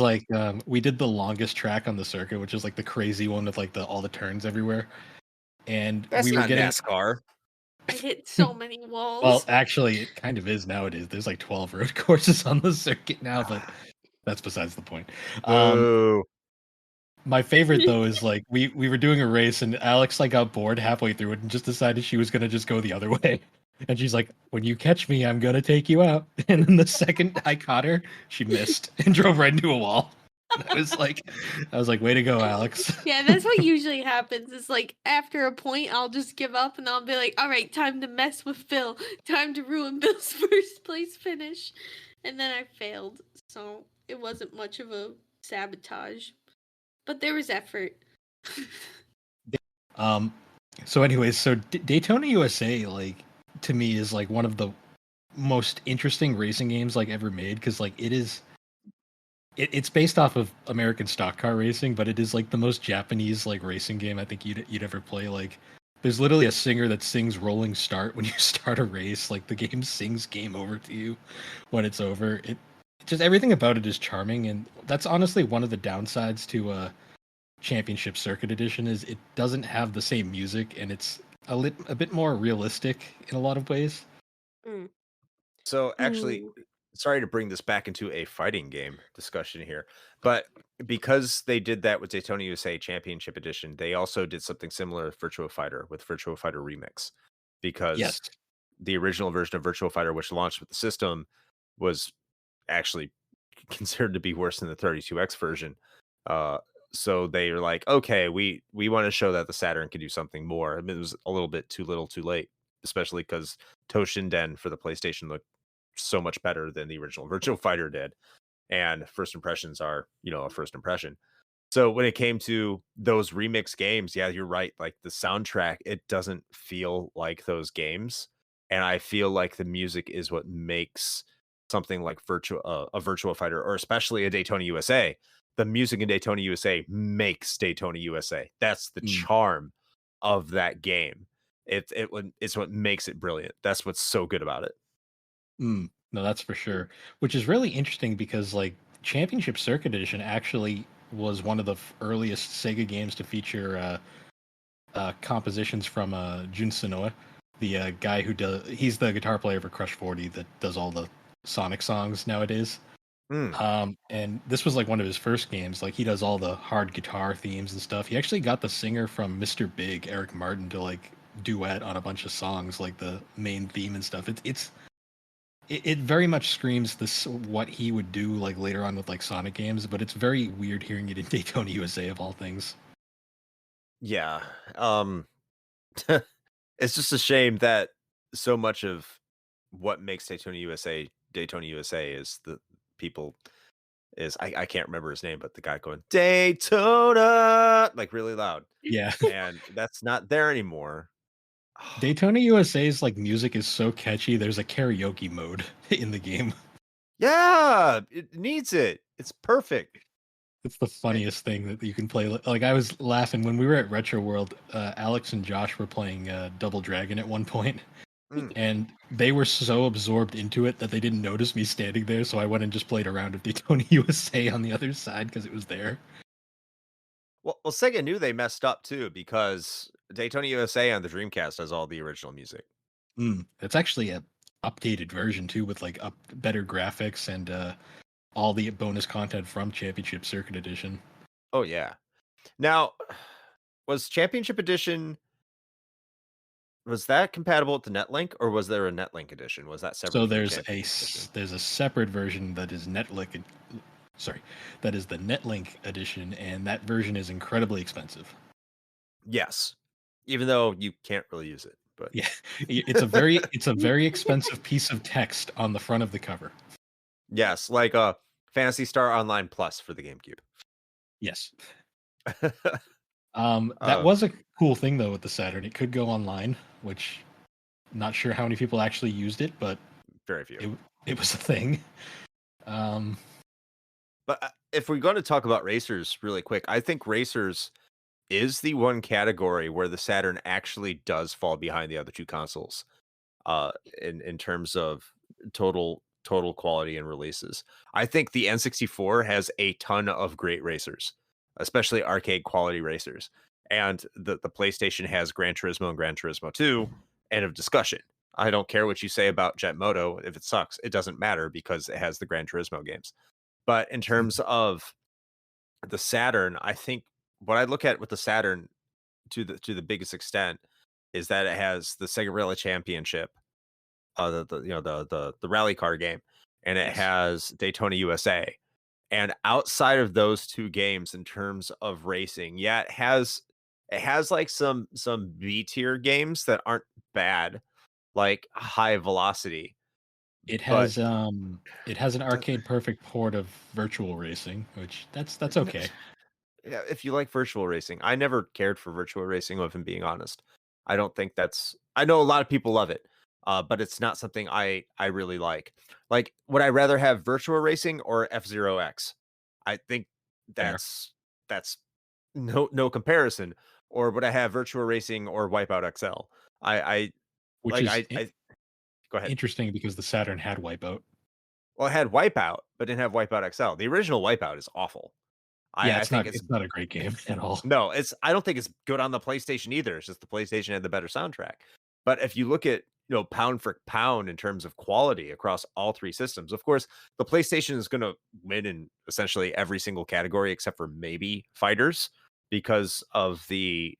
we did the longest track on the circuit, which is like the crazy one with all the turns everywhere, and that's we were not getting NASCAR. I hit so many walls. Well, actually, it kind of is nowadays. There's 12 road courses on the circuit now, but that's besides the point. My favorite though is we were doing a race and Alex got bored halfway through it and just decided she was gonna just go the other way. And she's like, "When you catch me, I'm gonna take you out." And then the second I caught her, she missed and drove right into a wall. I was like, "Way to go, Alex." Yeah, that's what usually happens. It's after a point, I'll just give up and I'll be like, "All right, time to mess with Phil. Time to ruin Bill's first place finish." And then I failed, so it wasn't much of a sabotage. But there was effort. So anyways, Daytona USA, to me, is one of the most interesting racing games ever made because it's based off of American stock car racing, but it is the most Japanese racing game I think you'd ever play. There's literally a singer that sings "Rolling Start" when you start a race. The game sings "Game Over" to you when it's over. Just everything about it is charming, and that's honestly one of the downsides to Championship Circuit Edition is it doesn't have the same music, and it's a bit more realistic in a lot of ways. So actually, sorry to bring this back into a fighting game discussion here, but because they did that with Daytona USA Championship Edition, they also did something similar with Virtua Fighter Remix, because the original version of Virtua Fighter, which launched with the system, was actually considered to be worse than the 32X version. So they were like, okay, we want to show that the Saturn can do something more. I mean, it was a little bit too little too late, especially because Toshinden for the PlayStation looked so much better than the original Virtua Fighter did. And first impressions are, a first impression. So when it came to those remix games, yeah, you're right. The soundtrack, it doesn't feel like those games. And I feel like the music is what makes something like a Virtua Fighter, or especially a Daytona USA. The music in Daytona USA makes Daytona USA. That's the charm of that game. It's what makes it brilliant. That's what's so good about it. No, that's for sure. Which is really interesting because Championship Circuit Edition actually was one of the earliest Sega games to feature compositions from Jun Senoue, the guy he's the guitar player for Crush 40 that does all the Sonic songs nowadays. And this was one of his first games. He does all the hard guitar themes and stuff. He actually got the singer from Mr. Big, Eric Martin, to duet on a bunch of songs, the main theme and stuff. It very much screams what he would do later on with Sonic games, but it's very weird hearing it in Daytona USA of all things. Yeah. It's just a shame that so much of what makes Daytona USA is the people is I can't remember his name, but the guy going Daytona like really loud. Yeah. And that's not there anymore. Daytona USA's like music is so catchy. There's a karaoke mode in the game. Yeah, it needs it. It's perfect. It's the funniest thing that you can play. Like I was laughing when we were at Retro World. Alex and Josh were playing Double Dragon at one point, and they were so absorbed into it that they didn't notice me standing there. So I went and just played a round of Daytona USA on the other side because it was there. Well, Sega knew they messed up too because Daytona USA on the Dreamcast has all the original music. It's actually a updated version too, with like better graphics and all the bonus content from Championship Circuit Edition. Oh yeah. Now, was Championship Edition that compatible with the Netlink, or was there a Netlink edition? Was that separate? So there's a separate version that is Netlink. Sorry, that is the Netlink edition, and that version is incredibly expensive. Yes, even though you can't really use it, but yeah, it's a very expensive piece of text on the front of the cover. Yes, like a Phantasy Star Online Plus for the GameCube. Yes. That was a cool thing though with the Saturn. It could go online, which not sure how many people actually used it, but very few. It was a thing. But if we're going to talk about racers really quick, I think racers is the one category where the Saturn actually does fall behind the other two consoles in terms of total quality and releases. I think the N64 has a ton of great racers, especially arcade quality racers. And the PlayStation has Gran Turismo and Gran Turismo 2. End of discussion. I don't care what you say about Jet Moto. If it sucks, it doesn't matter because it has the Gran Turismo games. But in terms of the Saturn, I think what I look at with the Saturn to the biggest extent is that it has the Sega Rally Championship, the rally car game, and it has Daytona USA. And outside of those two games, in terms of racing, yeah, it has like some B tier games that aren't bad, like High Velocity. It has an arcade perfect port of Virtual Racing, which that's okay. Yeah, if you like virtual racing. I never cared for virtual racing, if I'm being honest. I don't think I know a lot of people love it, but it's not something I really like. Like, would I rather have virtual racing or F-Zero X? I think that's no comparison. Or would I have virtual racing or Wipeout XL? Which is go ahead. Interesting because the Saturn had Wipeout. Well, it had Wipeout, but didn't have Wipeout XL. The original Wipeout is awful. Yeah, it's not a great game at all. No, I don't think it's good on the PlayStation either. It's just the PlayStation had the better soundtrack. But if you look at, pound for pound in terms of quality across all three systems, of course, the PlayStation is going to win in essentially every single category except for maybe fighters because of the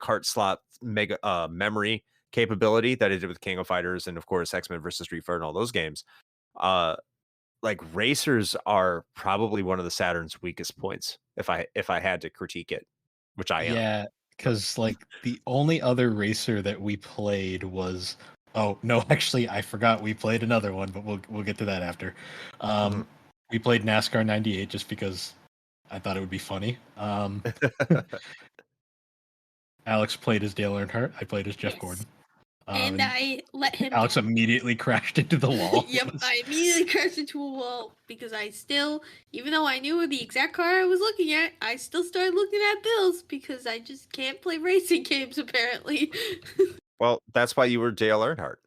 cart slot mega memory capability that it did with King of Fighters and of course X-Men versus Street Fighter and all those games. Like racers are probably one of the Saturn's weakest points if I had to critique it, which I am. Yeah, because like the only other racer that we played was actually I forgot we played another one, but we'll get to that after. We played NASCAR 98 just because I thought it would be funny. Alex played as Dale Earnhardt. I played as Jeff Gordon. And I let him. Alex immediately crashed into the wall. Yep, I immediately crashed into a wall because I still, even though I knew the exact car I was looking at, I still started looking at bills because I just can't play racing games apparently. Well, that's why you were Dale Earnhardt.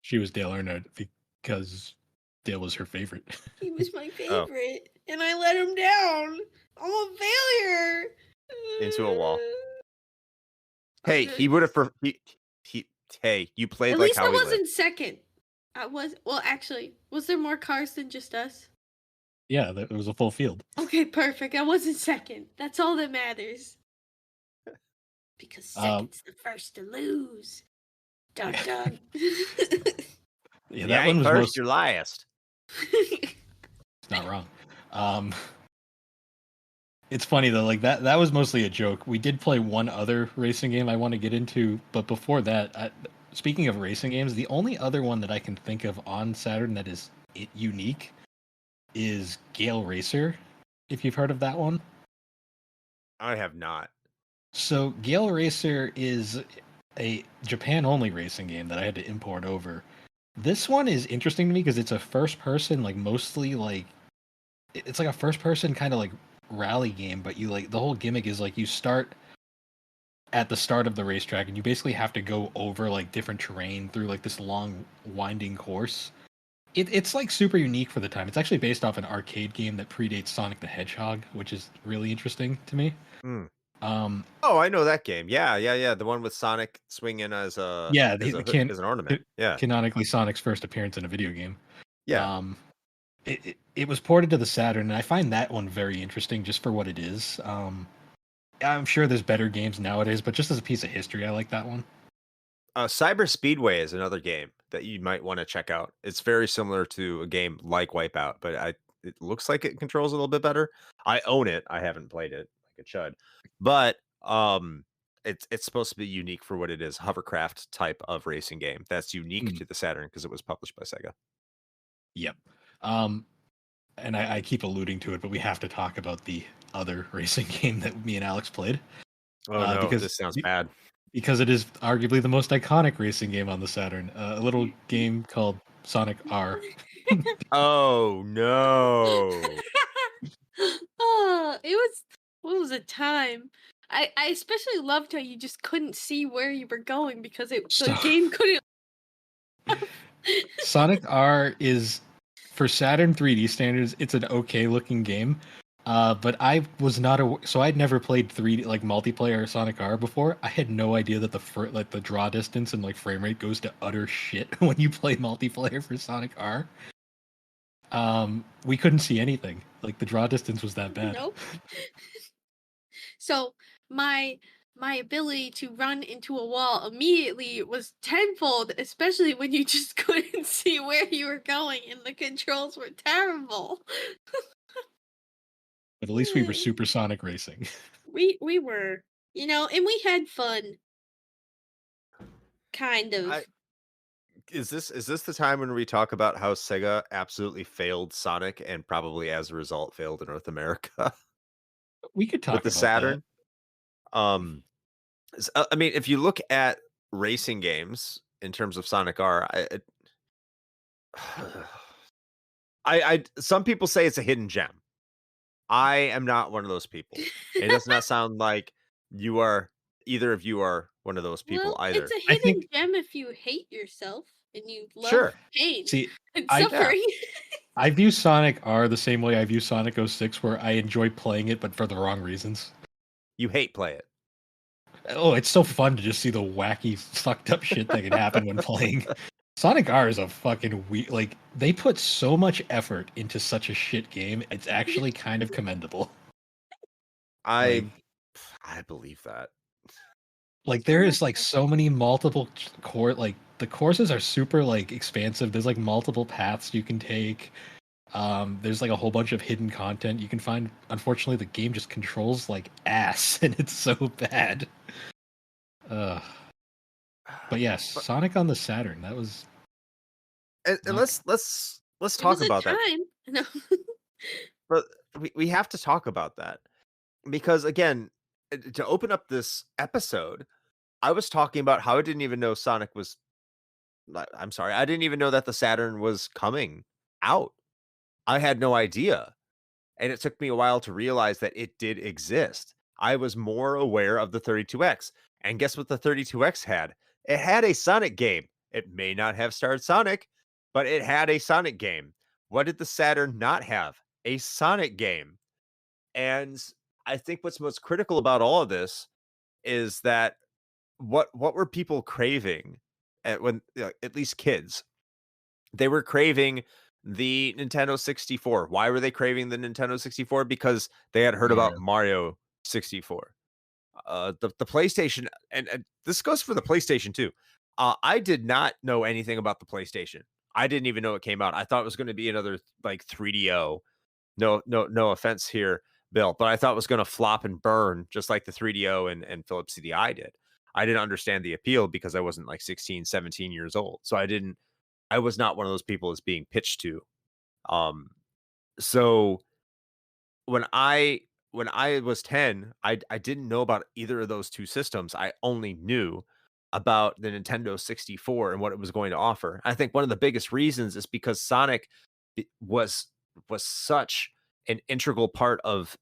She was Dale Earnhardt because Dale was her favorite. He was my favorite, and I let him down. I'm a failure. Into a wall. Hey, he would have. Hey, you played At like least how I he wasn't lived. second. Actually, was there more cars than just us? Yeah, it was a full field. Okay, perfect. I wasn't second. That's all that matters. Because second's the first to lose. Dun dun. Yeah, that one was first. You're last. It's not wrong. It's funny though, like that was mostly a joke. We did play one other racing game I want to get into, but before that, speaking of racing games, the only other one that I can think of on Saturn that is unique is Gale Racer, if you've heard of that one. I have not. So Gale Racer is a Japan-only racing game that I had to import over. This one is interesting to me because it's a first-person, like mostly like it's like a first-person kind of like rally game, but you like the whole gimmick is like you start at the start of the racetrack and you basically have to go over like different terrain through like this long winding course. It's like super unique for the time. It's actually based off an arcade game that predates Sonic the Hedgehog, which is really interesting to me. Mm. Oh, I know that game. Yeah. The one with Sonic swinging as a as an ornament. Yeah, canonically Sonic's first appearance in a video game. Yeah. It was ported to the Saturn, and I find that one very interesting just for what it is. I'm sure there's better games nowadays, but just as a piece of history, I like that one. Cyber Speedway is another game that you might want to check out. It's very similar to a game like Wipeout, but it looks like it controls a little bit better. I own it. I haven't played it like it should, but it's supposed to be unique for what it is. Hovercraft type of racing game that's unique to the Saturn because it was published by Sega. Yep. And I keep alluding to it, but we have to talk about the other racing game that me and Alex played. Oh no, because this sounds bad. Because it is arguably the most iconic racing game on the Saturn. A little game called Sonic R. Oh no. What was a time? I especially loved how you just couldn't see where you were going because the game couldn't. Sonic R is, for Saturn 3D standards, it's an okay looking game. But I was not so I'd never played 3D like multiplayer Sonic R before. I had no idea that the draw distance and like frame rate goes to utter shit when you play multiplayer for Sonic R. We couldn't see anything. Like the draw distance was that bad. Nope. So my ability to run into a wall immediately was tenfold, especially when you just couldn't see where you were going and the controls were terrible. But at least we were supersonic racing. We were, and we had fun. Kind of. Is this the time when we talk about how Sega absolutely failed Sonic and probably as a result failed in North America? We could talk with the about Saturn. That. I mean, if you look at racing games in terms of Sonic R, I some people say it's a hidden gem. I am not one of those people. It does not sound like either of you are one of those people either. It's a hidden gem if you hate yourself and you love pain and suffering. I view Sonic R the same way I view Sonic 06, where I enjoy playing it, but for the wrong reasons. You hate play it. Oh, it's so fun to just see the wacky, fucked up shit that can happen when playing. Sonic R is a fucking weird. Like, they put so much effort into such a shit game. It's actually kind of commendable. I believe that. Like, there is like so many multiple like the courses are super like expansive. There's like multiple paths you can take. There's like a whole bunch of hidden content you can find. Unfortunately, the game just controls like ass, and it's so bad. But yes, Sonic on the Saturn. That was. And let's talk about that. No. But we have to talk about that because again, to open up this episode, I was talking about how I didn't even know Sonic was. I'm sorry, I didn't even know that the Saturn was coming out. I had no idea. And it took me a while to realize that it did exist. I was more aware of the 32X. And guess what the 32X had? It had a Sonic game. It may not have starred Sonic, but it had a Sonic game. What did the Saturn not have? A Sonic game. And I think what's most critical about all of this is that what were people craving at least kids? They were craving the Nintendo 64. Why were they craving the Nintendo 64? Because they had heard about Mario 64. The PlayStation, and this goes for the PlayStation too. I did not know anything about the PlayStation. I didn't even know it came out. I thought it was going to be another like 3DO. No offense here, built, but I thought it was going to flop and burn just like the 3DO and Philips CDI did. I didn't understand the appeal because I wasn't like 16, 17 years old. So I was not one of those people that's being pitched to. Um, so when I was 10, I didn't know about either of those two systems. I only knew about the Nintendo 64 and what it was going to offer. I think one of the biggest reasons is because Sonic was such an integral part of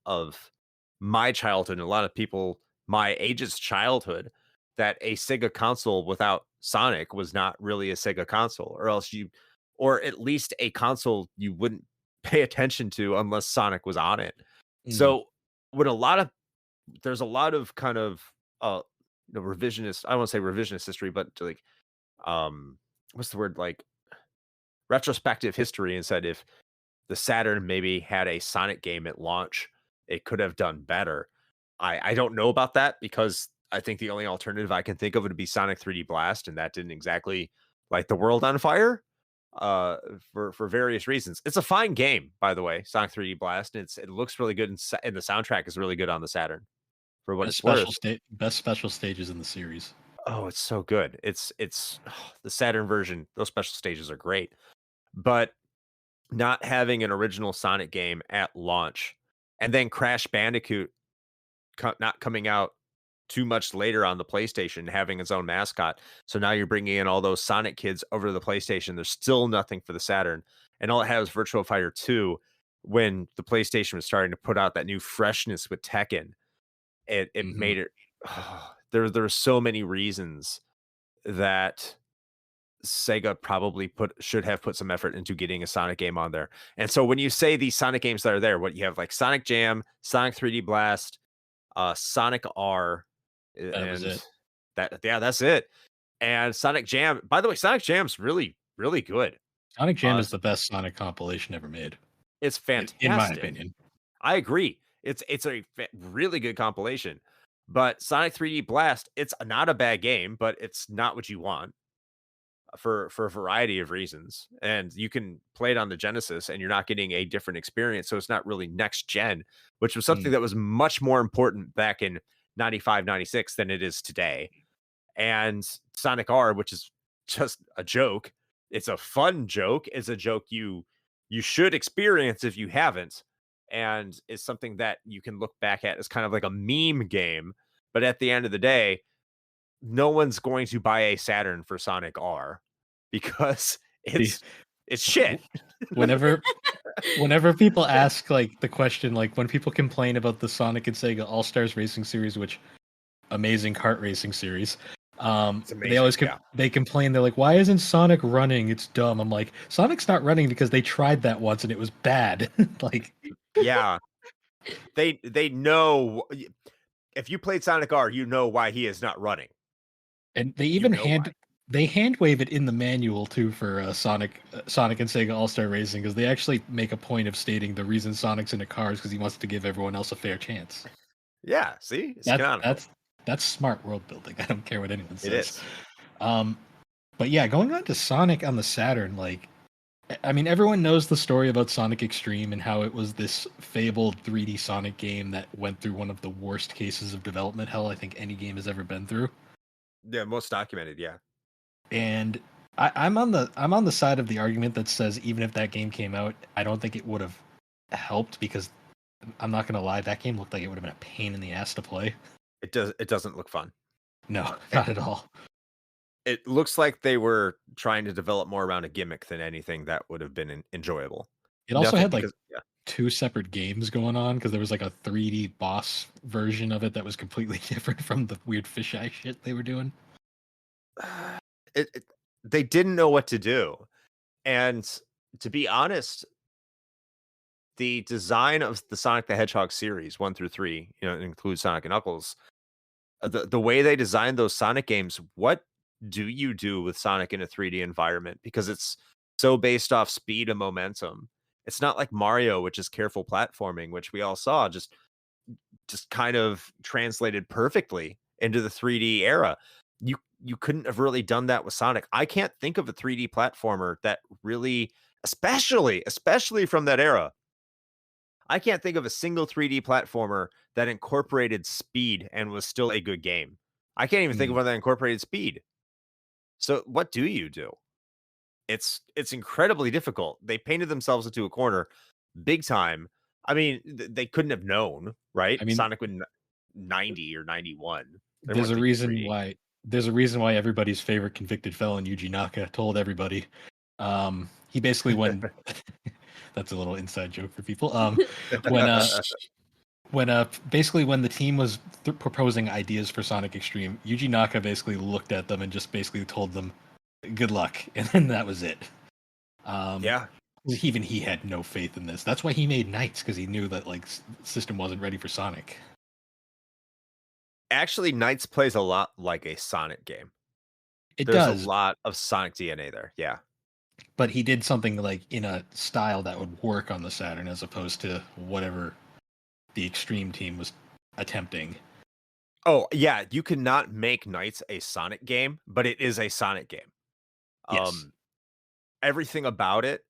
my childhood and a lot of people my age's childhood that a Sega console without Sonic was not really a Sega console, or at least a console you wouldn't pay attention to unless Sonic was on it. Mm. So when a lot of there's a lot of kind of revisionist, I don't want to say revisionist history, but like what's the word, like retrospective history, and said if the Saturn maybe had a Sonic game at launch, it could have done better. I don't know about that because I think the only alternative I can think of would be Sonic 3D Blast, and that didn't exactly light the world on fire for various reasons. It's a fine game, by the way, Sonic 3D Blast. It looks really good, and the soundtrack is really good on the Saturn for what Best it's worth. best special stages in the series. Oh, it's so good. It's the Saturn version. Those special stages are great, but not having an original Sonic game at launch, and then Crash Bandicoot not coming out too much later on the PlayStation, having its own mascot. So now you're bringing in all those Sonic kids over to the PlayStation. There's still nothing for the Saturn, and all it had was Virtua Fighter 2 when the PlayStation was starting to put out that new freshness with Tekken. It made it. There are so many reasons that Sega probably should have put some effort into getting a Sonic game on there. And so when you say these Sonic games that are there, what you have like Sonic Jam, Sonic 3D Blast, Sonic R, That was and it. that's it. And Sonic Jam, by the way, Sonic Jam's really, really good. Sonic Jam Uh, is the best Sonic compilation ever made, It's fantastic. in my opinion. I agree. It's a really good compilation. But Sonic 3D Blast, it's not a bad game, but it's not what you want for a variety of reasons. And you can play it on the Genesis and you're not getting a different experience. So it's not really next gen, which was something that was much more important back in 95, 96 than it is today. And Sonic R, which is just a joke. It's a fun joke. It's a joke you should experience if you haven't. And it's something that you can look back at as kind of like a meme game. But at the end of the day, no one's going to buy a Saturn for Sonic R because it's shit. Whenever people ask like the question, like when people complain about the Sonic and Sega All Stars Racing series, which amazing kart racing series, they always they complain. They're like, "Why isn't Sonic running? It's dumb." I'm like, Sonic's not running because they tried that once and it was bad. Like, yeah, they know. If you played Sonic R, you know why he is not running. And they even hand wave it in the manual too for Sonic and Sega All Star Racing, because they actually make a point of stating the reason Sonic's in the car is because he wants to give everyone else a fair chance. Yeah, see, that's smart world building. I don't care what anyone says. It is. But yeah, going on to Sonic on the Saturn, like, I mean, everyone knows the story about Sonic Extreme and how it was this fabled 3D Sonic game that went through one of the worst cases of development hell I think any game has ever been through. Yeah, most documented, yeah. And I'm on the side of the argument that says even if that game came out, I don't think it would have helped, because I'm not gonna lie, that game looked like it would have been a pain in the ass to play. It doesn't look fun. No, not at all. It looks like they were trying to develop more around a gimmick than anything that would have been enjoyable. It also had like two separate games going on, because there was like a 3D boss version of it that was completely different from the weird fisheye shit they were doing. They didn't know what to do. And to be honest, the design of the Sonic the Hedgehog series 1 through 3, it includes Sonic and Knuckles. The way they designed those Sonic games, what do you do with Sonic in a 3D environment? Because it's so based off speed and momentum. It's not like Mario, which is careful platforming, which we all saw just kind of translated perfectly into the 3D era. You couldn't have really done that with Sonic. I can't think of a 3D platformer that really, especially from that era. I can't think of a single 3D platformer that incorporated speed and was still a good game. I can't even think of one that incorporated speed. So what do you do? It's incredibly difficult. They painted themselves into a corner big time. I mean, they couldn't have known, right? I mean, Sonic would 90 or 91. They there's weren't a thinking reason 3D. why everybody's favorite convicted felon Yuji Naka told everybody. He basically when that's a little inside joke for people. When basically when the team was proposing ideas for Sonic Extreme, Yuji Naka basically looked at them and just basically told them, "Good luck," and then that was it. Yeah. Even he had no faith in this. That's why he made Knights, because he knew that like system wasn't ready for Sonic. Actually, Knights plays a lot like a Sonic game. There's Does a lot of Sonic DNA there. Yeah. but he did something like in a style that would work on the Saturn as opposed to whatever the Extreme team was attempting. Oh, yeah, you cannot make Knights a Sonic game, but it is a Sonic game. Yes. Everything about it,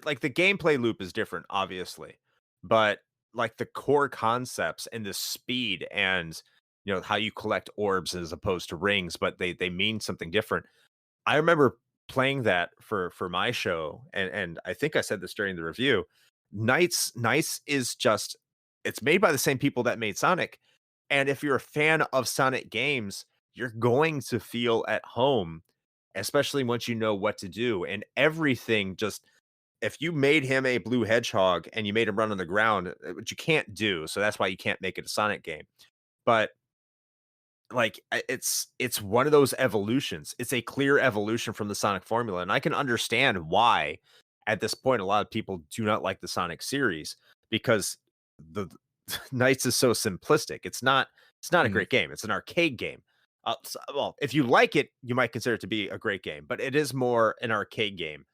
like the gameplay loop is different, obviously, but like the core concepts and the speed and how you collect orbs as opposed to rings, but they mean something different. I remember playing that for my show, and I think I said this during the review. Knights is just it's made by the same people that made Sonic, and if you're a fan of Sonic games, you're going to feel at home, especially once you know what to do. And everything just if you made him a blue hedgehog and you made him run on the ground, which you can't do, so that's why you can't make it a Sonic game. But like it's one of those evolutions. It's a clear evolution from the Sonic formula, and I can understand why at this point a lot of people do not like the Sonic series because the Knights is so simplistic. It's not a great game. It's an arcade game. Well, if you like it, you might consider it to be a great game, but it is more an arcade game.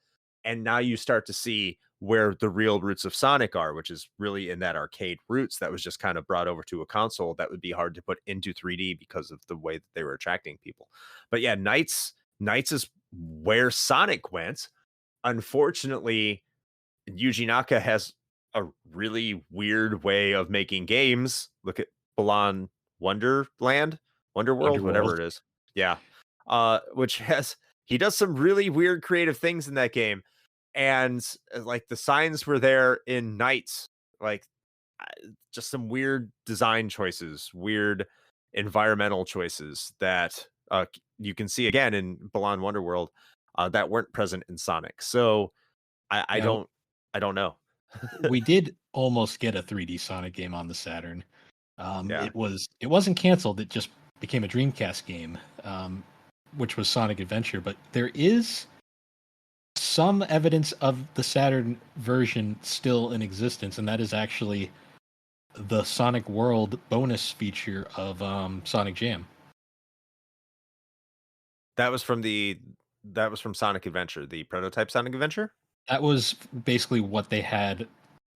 And now you start to see where the real roots of Sonic are, which is really in that arcade roots that was just kind of brought over to a console that would be hard to put into 3D because of the way that they were attracting people. But yeah, Knights is where Sonic went. Unfortunately, Yuji Naka has a really weird way of making games. Look at Balan Wonderworld, whatever it is. Yeah. Which he does some really weird creative things in that game. And like the signs were there in Knights, like just some weird design choices, weird environmental choices that you can see again in Balan Wonderworld that weren't present in Sonic. So I don't know. We did almost get a 3D Sonic game on the Saturn. Yeah. It wasn't canceled. It just became a Dreamcast game, which was Sonic Adventure. But there is some evidence of the Saturn version still in existence, and that is actually the Sonic World bonus feature of Sonic Jam. That was from Sonic Adventure, the prototype Sonic Adventure? That was basically what they had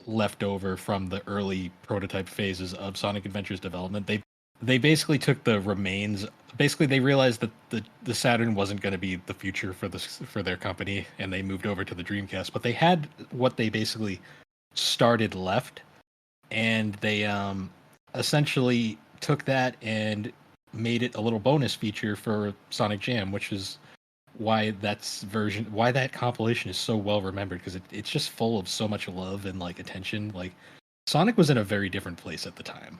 left over from the early prototype phases of Sonic Adventure's development. They basically took the remains. Basically, they realized that the Saturn wasn't going to be the future for their company, and they moved over to the Dreamcast. But they had what they basically started left, and they essentially took that and made it a little bonus feature for Sonic Jam, which is why that compilation is so well remembered, because it's just full of so much love and like attention. Like Sonic was in a very different place at the time.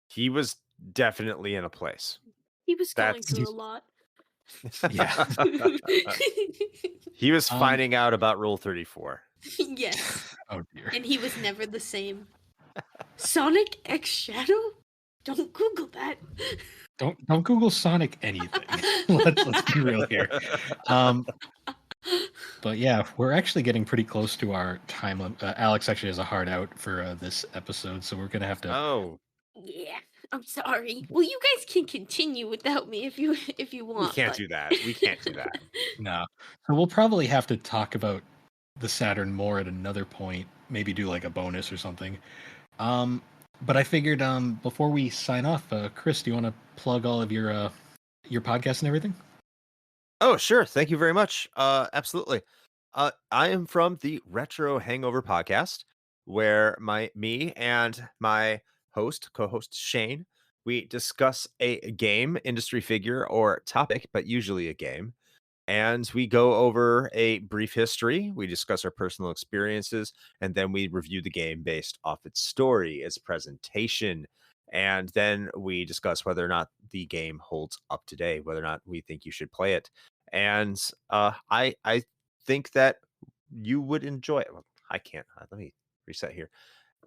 He was definitely in a place. He was going through a lot. Yeah. He was finding out about Rule 34. Yes. Oh dear. And he was never the same. Sonic X Shadow? Don't Google that. Don't Google Sonic anything. let's be real here. But yeah, we're actually getting pretty close to our time limit. Alex actually has a hard out for this episode, so we're gonna have to. Oh. Yeah, I'm sorry. Well, you guys can continue without me if you want. We can't do that. We can't do that. No. So we'll probably have to talk about the Saturn more at another point. Maybe do like a bonus or something. But I figured before we sign off, Chris, do you want to plug all of your podcast and everything? Oh, sure. Thank you very much. Absolutely. I am from the Retro Hangover Podcast, where me and my co-host Shane, we discuss a game, industry figure, or topic, but usually a game. And we go over a brief history. We discuss our personal experiences, and then we review the game based off its story, its presentation, and then we discuss whether or not the game holds up today, whether or not we think you should play it. And I think that you would enjoy it. Well, I can't. Let me reset here.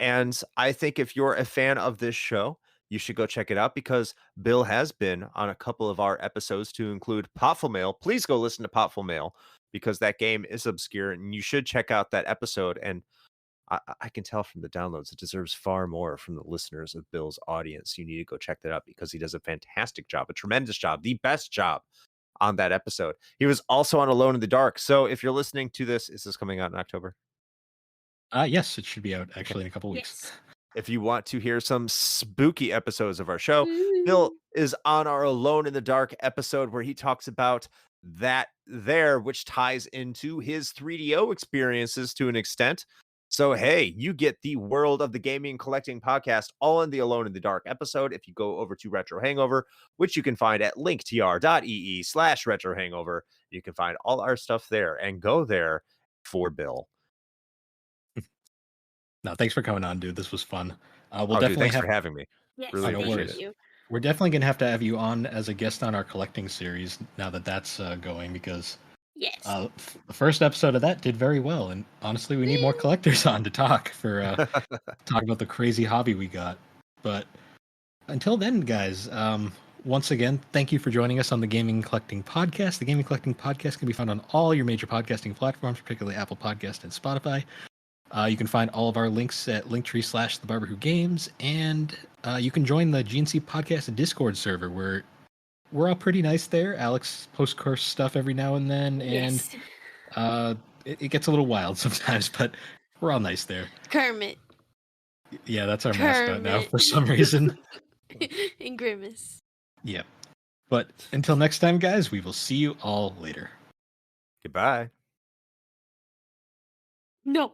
And I think if you're a fan of this show, you should go check it out because Bill has been on a couple of our episodes to include Potful Mail. Please go listen to Potful Mail because that game is obscure and you should check out that episode. And I can tell from the downloads, it deserves far more from the listeners of Bill's audience. You need to go check that out because he does a fantastic job, a tremendous job, the best job on that episode. He was also on Alone in the Dark. So if you're listening to this, is this coming out in October? Yes, it should be out actually in a couple weeks. Yes. If you want to hear some spooky episodes of our show, Bill is on our Alone in the Dark episode where he talks about that there, which ties into his 3DO experiences to an extent. So, hey, you get the world of the gaming collecting podcast all in the Alone in the Dark episode. If you go over to Retro Hangover, which you can find at linktr.ee/Retro Hangover, you can find all our stuff there and go there for Bill. No, thanks for coming on, dude. This was fun. We'll Dude, thanks for having me. Yes, Really no appreciate worries. it. you. We're definitely going to have you on as a guest on our collecting series now that that's going because Yes. the first episode of that did very well. And honestly, we need more collectors on to talk talk about the crazy hobby we got. But until then, guys, once again, thank you for joining us on the Gaming Collecting Podcast. The Gaming Collecting Podcast can be found on all your major podcasting platforms, particularly Apple Podcast and Spotify. You can find all of our links at linktree/thebarberwhogames, and you can join the GNC Podcast Discord server where we're all pretty nice there. Alex posts course stuff every now and then, and Yes. it gets a little wild sometimes, but we're all nice there. Kermit. Yeah, that's our mascot now Kermit. for some reason. And Grimace. Yeah. But until next time, guys, we will see you all later. Goodbye. No.